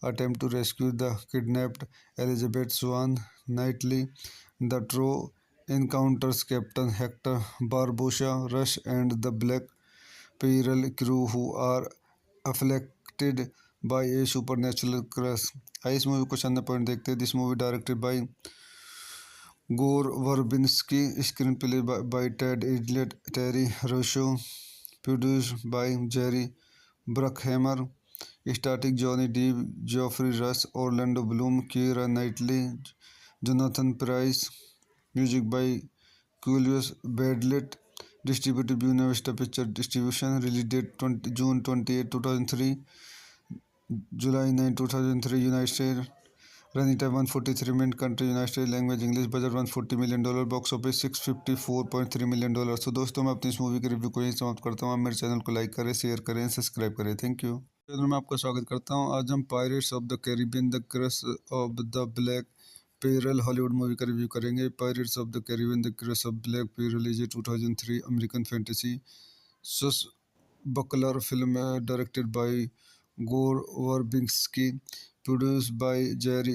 attempt to rescue the kidnapped Elizabeth Swan. Knightley. The trio encounters Captain Hector Barbossa Rush and the Black Pearl crew who are afflicted by a supernatural curse। इस movie को चंद point देखते हैं। This movie directed by Gore Verbinski, screenplay by Ted Elliott, Terry Rossio, produced by Jerry Bruckheimer, starring Johnny Depp, Geoffrey Rush, Orlando Bloom, Keira Knightley, Jonathan Pryce. Music by Julius Badlet. Distributed by Buena Vista Picture Distribution. Release date June 28, 2003. July 9, 2003. United States. Running time 143 minutes. Country United States. Language English. Budget $140 million. Box office $654.3 million. तो दोस्तों मैं अपनी इस movie के review को यहीं समाप्त करता हूँ। आप मेरे चैनल को लाइक करें, शेयर करें, सब्सक्राइब करें। Thank you. चैनल में आपका स्वागत करता हूँ। आज हम pirates of the Caribbean the curse of the black पेरल हॉलीवुड मूवी का रिव्यू करेंगे। Pirates of the Caribbean the curse of black पेरल is a 2003 American fantasy swashbuckler film directed by Gore Verbinski, produced by Jerry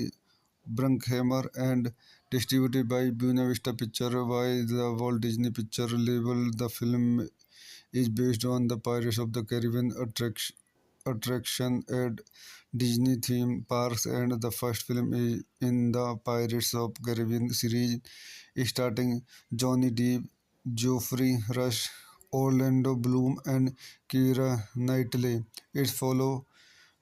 Bruckheimer and distributed by Buena Vista Picture by the Walt Disney Picture label. The film is based on the Pirates of the Caribbean attraction at Disney theme parks and the first film is in the Pirates of Caribbean series starting Johnny Depp, Geoffrey Rush, Orlando Bloom and Keira Knightley. It follows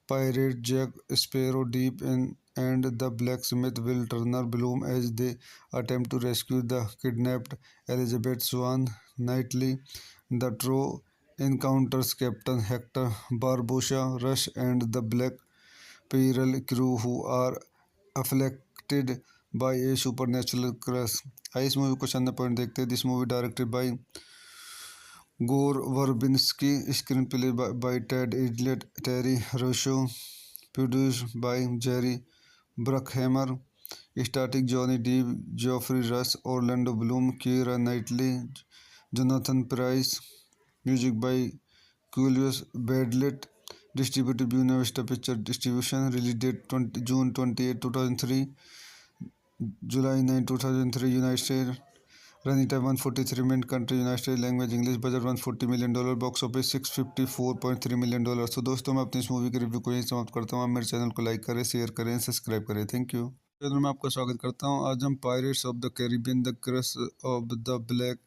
pirate Jack Sparrow deep in and the blacksmith Will Turner Bloom as they attempt to rescue the kidnapped Elizabeth Swan Knightley. The trio encounters Captain Hector Barbossa Rush and the Black Pearl crew who are afflicted by a supernatural curse. आइए इस movie को चंद point देखते हैं। This movie directed by Gore Verbinski, screenplay by Ted Idlet, Terry Rosso, produced by Jerry Bruckheimer, starring Johnny Depp, Geoffrey Rush, Orlando Bloom, Keira Knightley, Jonathan Pryce. Music by Julius Badlet. Distributed by Buena Vista Picture Distribution. Release date June 28, 2003. July 9, 2003. United States. Running time 143 minutes. Country United States. Language English. Budget $140 million. Box office $654.3 million. तो दोस्तों मैं अपनी इस movie के review को यहीं समाप्त करता हूँ। आप मेरे चैनल को लाइक करें, शेयर करें, सब्सक्राइब करें। Thank you. चैनल में आपका स्वागत करता हूँ। आज हम pirates of the Caribbean the curse of the black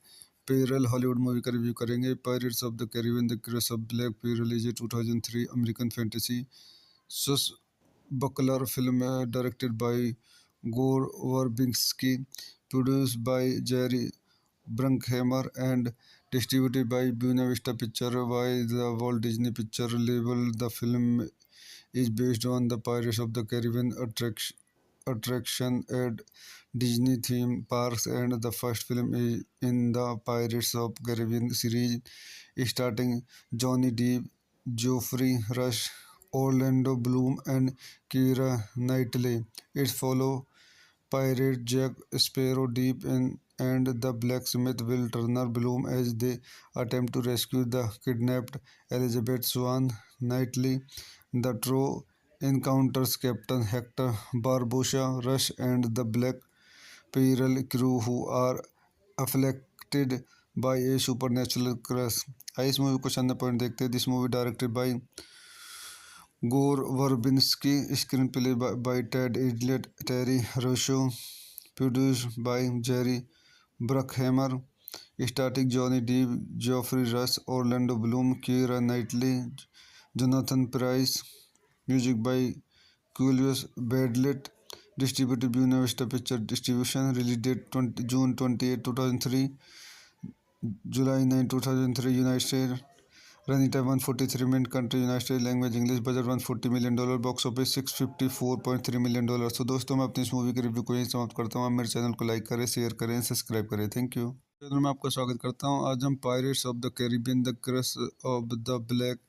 पेरल हॉलीवुड मूवी का रिव्यू करेंगे। Pirates of the Caribbean the curse of black पेरल is a 2003 American fantasy swashbuckler film directed by Gore Verbinski, produced by Jerry Bruckheimer and distributed by Buena Vista Picture by the Walt Disney Picture label. The film is based on the Pirates of the Caribbean attraction at Disney theme parks and the first film is in the Pirates of Caribbean series starting Johnny Depp, Geoffrey Rush, Orlando Bloom and Keira Knightley. It follows pirate Jack Sparrow deep in and the blacksmith Will Turner Bloom as they attempt to rescue the kidnapped Elizabeth Swan Knightley. The trio encounters Captain Hector Barbossa Rush and the Black Pearl crew who are afflicted by a supernatural curse. आइए इस movie को चंद point देखते हैं। This movie directed by Gore Verbinski, screenplay by Ted Idlet, Terry Rosso, produced by Jerry Bruckheimer, starring Johnny Depp, Geoffrey Rush, Orlando Bloom, Keira Knightley, Jonathan Pryce. Music by Julius Badlet. Distributed by Buena Vista Picture Distribution. Release date June 28, 2003. July 9, 2003. United States. Running time 143 minutes. Country United States. Language English. Budget $140 million. Box office $654.3 million. तो दोस्तों मैं अपनी इस movie के review को यहीं समाप्त करता हूँ। आप मेरे चैनल को लाइक करें, शेयर करें, सब्सक्राइब करें। Thank you. चैनल में आपका स्वागत करता हूँ। आज हम pirates of the Caribbean the curse of the black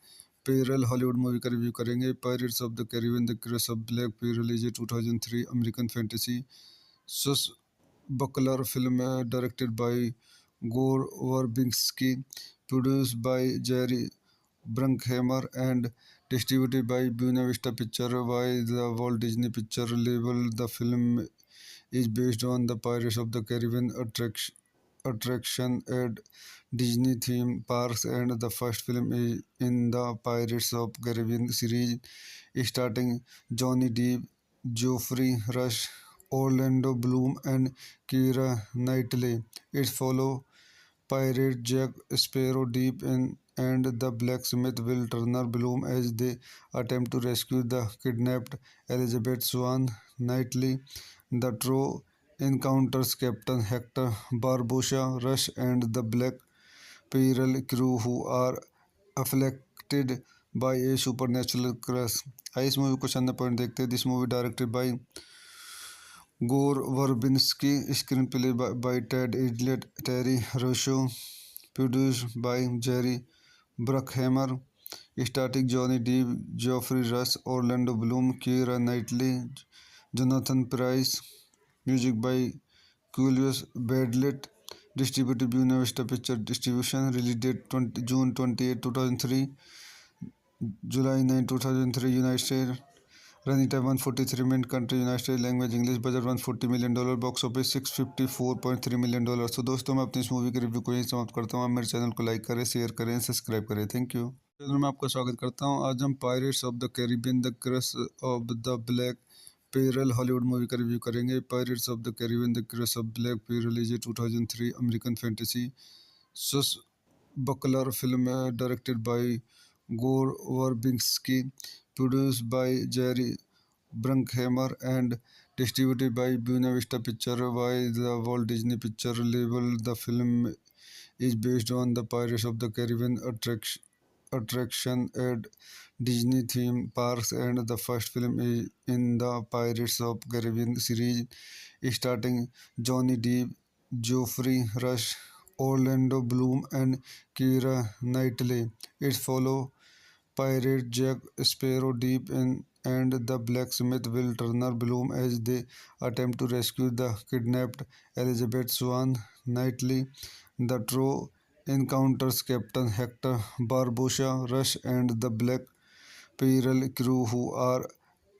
पेरल हॉलीवुड मूवी का रिव्यू करेंगे। Pirates of the Caribbean the curse of black पेरल is a 2003 American fantasy swashbuckler film directed by Gore Verbinski, produced by Jerry Bruckheimer and distributed by Buena Vista Picture by the Walt Disney Picture label. The film is based on the Pirates of the Caribbean attraction at Disney theme parks and the first film is in the Pirates of Caribbean series starring Johnny Depp, Geoffrey Rush, Orlando Bloom and Keira Knightley. It follows pirate Jack Sparrow deep in and the blacksmith will Turner Bloom as they attempt to rescue the kidnapped Elizabeth Swann. Knightley, the trio encounters Captain Hector Barbossa Rush and the Black Pearl crew who are afflicted by a supernatural curse. इस movie को चंद point देखते हैं. This movie directed by Gore Verbinski, screenplay by Ted Idlet, Terry Rosso, produced by Jerry Bruckheimer, starring Johnny Depp, Geoffrey Rush, Orlando Bloom, Keira Knightley, Jonathan Pryce, music by Julius Badlet, distributed by Buena Vista Picture Distribution, release date June 28, 2003, July 9, 2003, United States. Running time 143 minutes. Country United States. Language English. Budget $140 million. Box office $654.3 million. तो दोस्तों मैं अपनी इस movie के review को यहीं समाप्त करता हूँ. आप मेरे चैनल को लाइक करें, शेयर करें, सब्सक्राइब करें. Thank you. चैनल में आपका स्वागत करता हूँ. आज हम pirates of the Caribbean the curse of the black पेरल हॉलीवुड मूवी का रिव्यू करेंगे. Pirates of the Caribbean the curse of black पेरल is a 2003 American fantasy swashbuckler film directed by Gore Verbinski, produced by Jerry Bruckheimer and distributed by Buena Vista Picture by the Walt Disney Picture label. The film is based on the Pirates of the Caribbean attraction at Disney theme parks and the first film is in the Pirates of Caribbean series starting Johnny Depp, Geoffrey Rush, Orlando Bloom and Keira Knightley. It follows pirate Jack Sparrow Deep in and the blacksmith Will Turner Bloom as they attempt to rescue the kidnapped Elizabeth Swann. Knightley, the trio encounters Captain Hector Barbossa Rush and the Black Pearl crew who are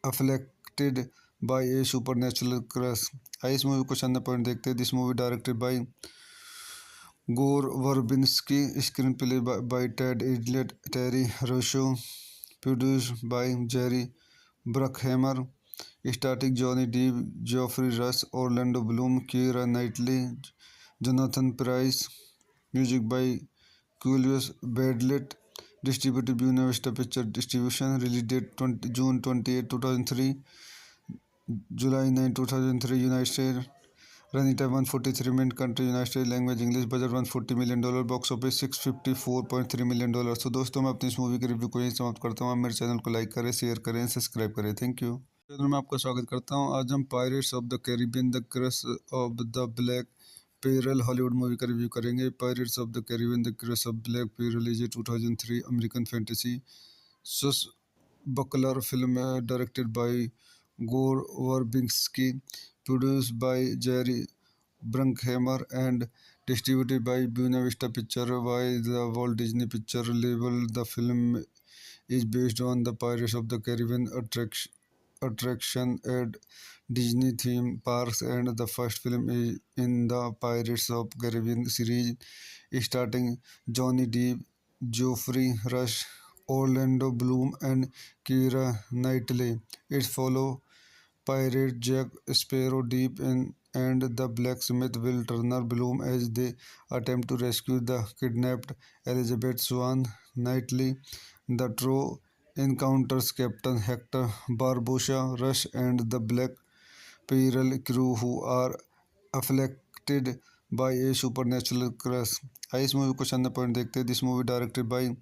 afflicted by a supernatural curse. इस movie को चंद point देखते हैं. This movie directed by Gore Verbinski, screenplay by Ted Idlet, Terry Rosso, produced by Jerry Bruckheimer, starring Johnny Depp, Geoffrey Rush, Orlando Bloom, Keira Knightley, Jonathan Pryce, music by Julius Badlet, distributed by Buena Vista Picture Distribution, release date June 28, 2003, July 9, 2003, United States. Running time 143 minutes. Country United States. Language English. Budget $140 million. Box office $654.3 million. तो दोस्तों मैं अपनी इस movie के review को यहीं समाप्त करता हूँ. आप मेरे चैनल को लाइक करें, शेयर करें, सब्सक्राइब करें. Thank you. चैनल में आपका स्वागत करता हूँ. आज हम pirates of the Caribbean the curse of the black पेरल हॉलीवुड मूवी का रिव्यू करेंगे. Pirates of the Caribbean the curse of black पेरल is a 2003 American fantasy swashbuckler film directed by Gore Verbinski, produced by Jerry Bruckheimer and distributed by Buena Vista Picture by the Walt Disney Picture label. The film is based on the Pirates of the Caribbean attraction at Disney theme parks and the first film is in the Pirates of Caribbean series starring Johnny Depp, Geoffrey Rush, Orlando Bloom and Keira Knightley. It follows pirate Jack Sparrow Deep in and the blacksmith Will Turner Bloom as they attempt to rescue the kidnapped Elizabeth Swann. Knightley, the trio encounters Captain Hector Barbossa Rush and the Black Pearl crew who are afflicted by a supernatural curse. इस movie को चंद point देखते हैं. This movie directed by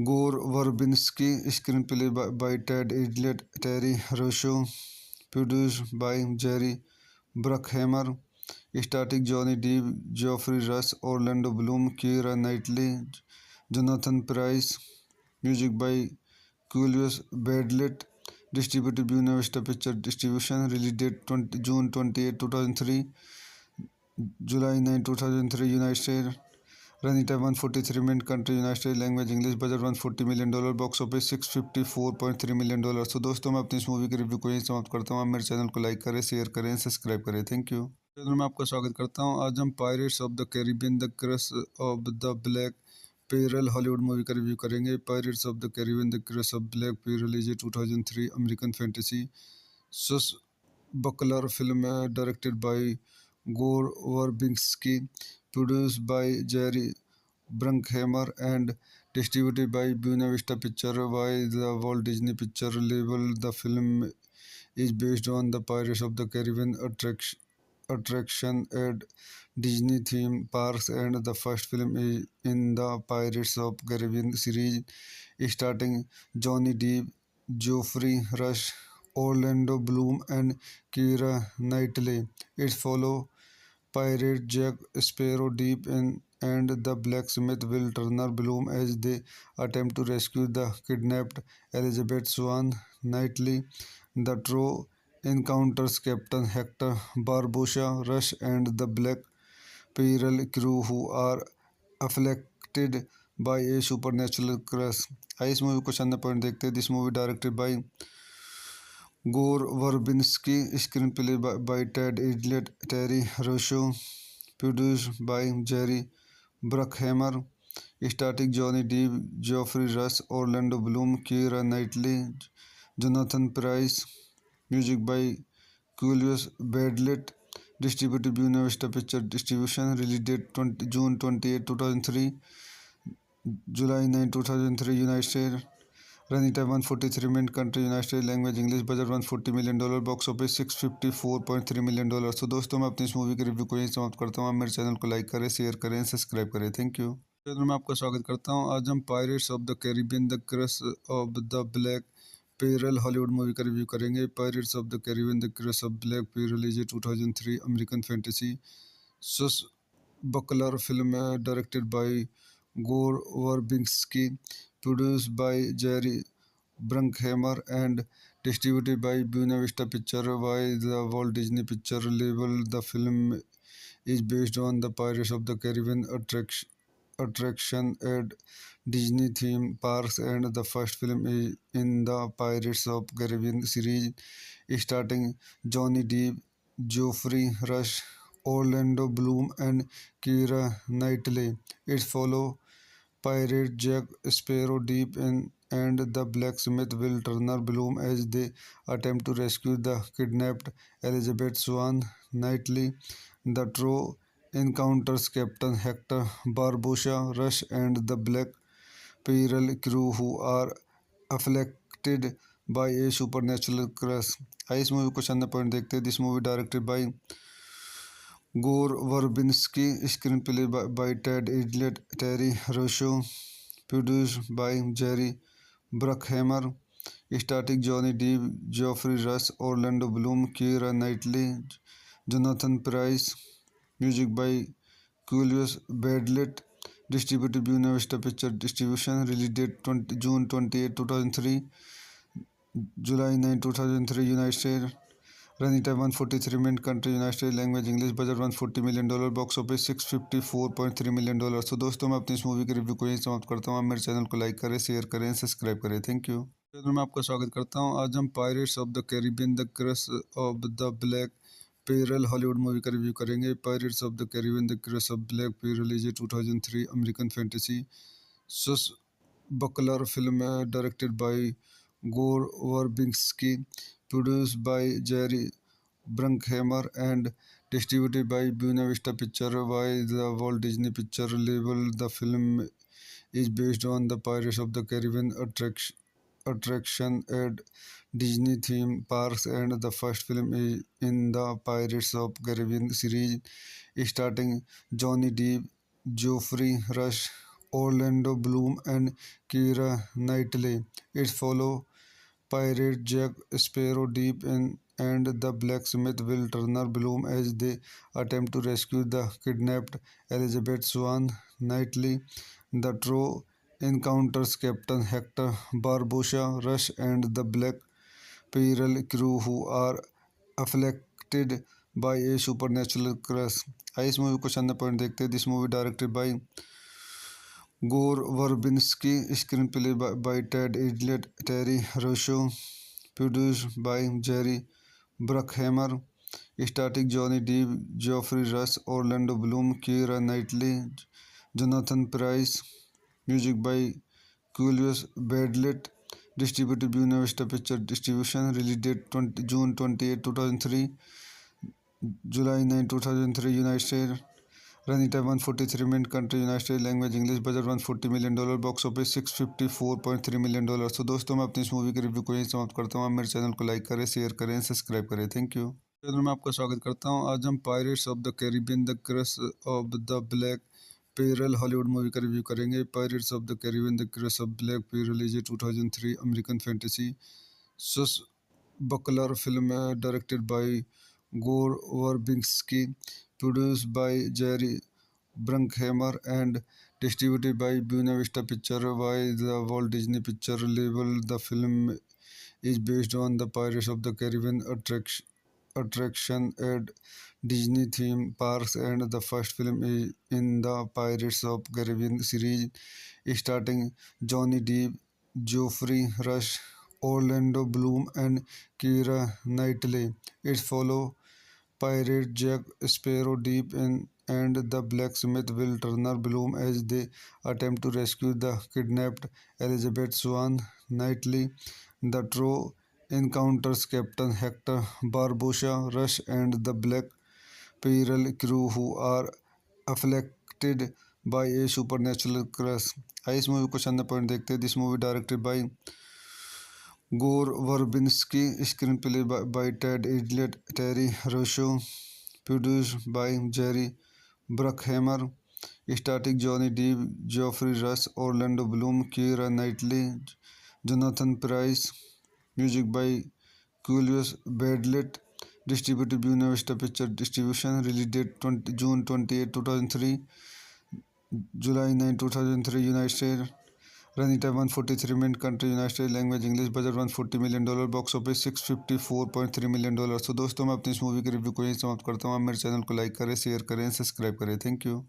Gore Verbinski, screenplay by Ted Idlet, Terry Rosso, produced by Jerry Bruckheimer, starring Johnny Depp, Geoffrey Rush, Orlando Bloom, Keira Knightley, Jonathan Pryce, music by Julius Badlet, distributed by Buena Vista Picture Distribution, release date June 28, 2003, July 9, 2003, United States. Running time 143 minutes. Country United States. Language English. Budget $140 million. Box office $654.3 million. तो दोस्तों मैं अपनी इस movie के review को यहीं समाप्त करता हूँ. आप मेरे चैनल को लाइक करें, शेयर करें, सब्सक्राइब करें. Thank you. चैनल में आपका स्वागत करता हूँ. आज हम pirates of the Caribbean the curse of the black पेरल हॉलीवुड मूवी का रिव्यू करेंगे. Pirates of the Caribbean the curse of black पेरल is a 2003 American fantasy swashbuckler film directed by Gore Verbinski, produced by Jerry Bruckheimer and distributed by Buena Vista Picture by the Walt Disney Picture label. The film is based on the Pirates of the Caribbean attraction at Disney theme parks, and the first film is in the Pirates of Caribbean series, starting Johnny Depp, Geoffrey Rush, Orlando Bloom, and Keira Knightley. It follows pirate Jack Sparrow Deep and the blacksmith Will Turner Bloom as they attempt to rescue the kidnapped Elizabeth Swan Knightley. The trio encounters Captain Hector Barbossa Rush and the Black Pearl crew who are afflicted by a supernatural curse. आइए इस movie को शानदार point देखते हैं. This movie directed by Gore Verbinski, screenplay by Ted Idlet, Terry Rosso, produced by Jerry Bruckheimer, starring Johnny Depp, Geoffrey Rush, Orlando Bloom, Keira Knightley, Jonathan Pryce, music by Julius Badlet, distributed by Buena Vista Picture Distribution, release date June 28, 2003, July 9, 2003, United States. Running time 143 minutes. Country United States. Language English. Budget $140 million. Box office $654.3 million. तो दोस्तों मैं अपनी इस movie के review को यहीं समाप्त करता हूँ. आप मेरे चैनल को लाइक करें, शेयर करें, सब्सक्राइब करें. Thank you. चैनल में आपका स्वागत करता हूँ. आज हम pirates of the Caribbean the curse of the black पेरल हॉलीवुड मूवी का रिव्यू करेंगे. Pirates of the Caribbean the curse of black पेरल is a 2003 American fantasy swashbuckler film directed by Gore Verbinski, produced by Jerry Bruckheimer and distributed by Buena Vista Picture by the Walt Disney Picture label. The film is based on the Pirates of the Caribbean attraction at Disney theme parks, and the first film is in the Pirates of Caribbean series, starring Johnny Depp, Geoffrey Rush, Orlando Bloom, and Keira Knightley. It follows pirate Jack Sparrow Deep and the blacksmith Will Turner Bloom as they attempt to rescue the kidnapped Elizabeth Swan Knightley. The trio encounters Captain Hector Barbossa Rush and the Black Pearl crew who are afflicted by a supernatural curse. आइए इस movie को शानदार point देखते हैं. This movie directed by Gore Verbinski, screenplay by Ted Idlet, Terry Rosso, produced by Jerry Bruckheimer, starring Johnny Depp, Geoffrey Rush, Orlando Bloom, Keira Knightley, Jonathan Pryce, music by Julius Badlet, distributed by Buena Vista Picture Distribution, release date June 28, 2003, July 9, 2003, United States. Running time 143 minutes. Country United States. Language English. Budget $140 million. Box office $654.3 million. तो दोस्तों मैं अपनी इस movie के review को यहीं समाप्त करता हूँ. आप मेरे चैनल को लाइक करें, शेयर करें, सब्सक्राइब करें. Thank you. चैनल में आपका स्वागत करता हूँ. आज हम pirates of the Caribbean the curse of the black पेरल हॉलीवुड मूवी का रिव्यू करेंगे. Pirates of the Caribbean the curse of black पेरल is a 2003 American fantasy swashbuckler film directed by Gore Verbinski, produced by Jerry Bruckheimer and distributed by Buena Vista Picture by the Walt Disney Picture label. The film is based on the Pirates of the Caribbean attraction at Disney theme parks, and the first film is in the Pirates of Caribbean series, starring Johnny Depp, Geoffrey Rush, Orlando Bloom, and Keira Knightley. It follows pirate Jack Sparrow Deep and the blacksmith Will Turner Bloom as they attempt to rescue the kidnapped Elizabeth Swan Knightley. The trio encounters Captain Hector Barbossa Rush and the Black Pearl crew who are afflicted by a supernatural curse. आइए इस movie को शानदार point देखते हैं. This movie directed by Gore Verbinski, screenplay by Ted Idlet, Terry Rosso, produced by Jerry Bruckheimer, starring Johnny Depp, Geoffrey Rush, Orlando Bloom, Keira Knightley, Jonathan Pryce, music by Julius Badlet, distributed by Buena Vista Picture Distribution, release date June 28, 2003, July 9, 2003, United States. Running time 143 minutes. Country United States. Language English. Budget $140 million. Box office $654.3 million. तो दोस्तों मैं अपनी इस movie के review को यहीं समाप्त करता हूँ। आप मेरे चैनल को लाइक करें, शेयर करें, सब्सक्राइब करें। Thank you. चैनल में आपका स्वागत करता हूँ। आज हम pirates of the Caribbean the curse of the black पेरल हॉलीवुड मूवी का रिव्यू करेंगे। Pirates of the Caribbean the curse of black पेरल is a 2003 American fantasy swashbuckler film directed by Gore Verbinski, produced by Jerry Bruckheimer and distributed by Buena Vista Pictures by the Walt Disney Picture label. The film is based on the Pirates of the Caribbean attraction at Disney theme parks and the first film is in the Pirates of Caribbean series starting Johnny Depp, Geoffrey Rush, Orlando Bloom and Keira Knightley. It follows pirate Jack Sparrow deep in and the blacksmith Will Turner Bloom as they attempt to rescue the kidnapped Elizabeth Swan Knightley. The trio encounters Captain Hector Barbossa Rush and the Black Pearl crew who are afflicted by a supernatural curse. आइए इस movie को चंद point देखते हैं। This movie directed by Gore Verbinski, screenplay by Ted Idlet, Terry Rosso, produced by Jerry Bruckheimer, starring Johnny Depp, Geoffrey Rush, Orlando Bloom, Keira Knightley, Jonathan Pryce, music by Julius Badlet, distributed by Buena Vista Picture Distribution, release date June 28, 2003, July 9, 2003, United States. Running time 143 minutes. Country United States. Language English. Budget $140 million. Box office $654.3 million. तो दोस्तों मैं अपनी इस movie के review को यहीं समाप्त करता हूँ। आप मेरे चैनल को लाइक करें, शेयर करें, सब्सक्राइब करें। Thank you.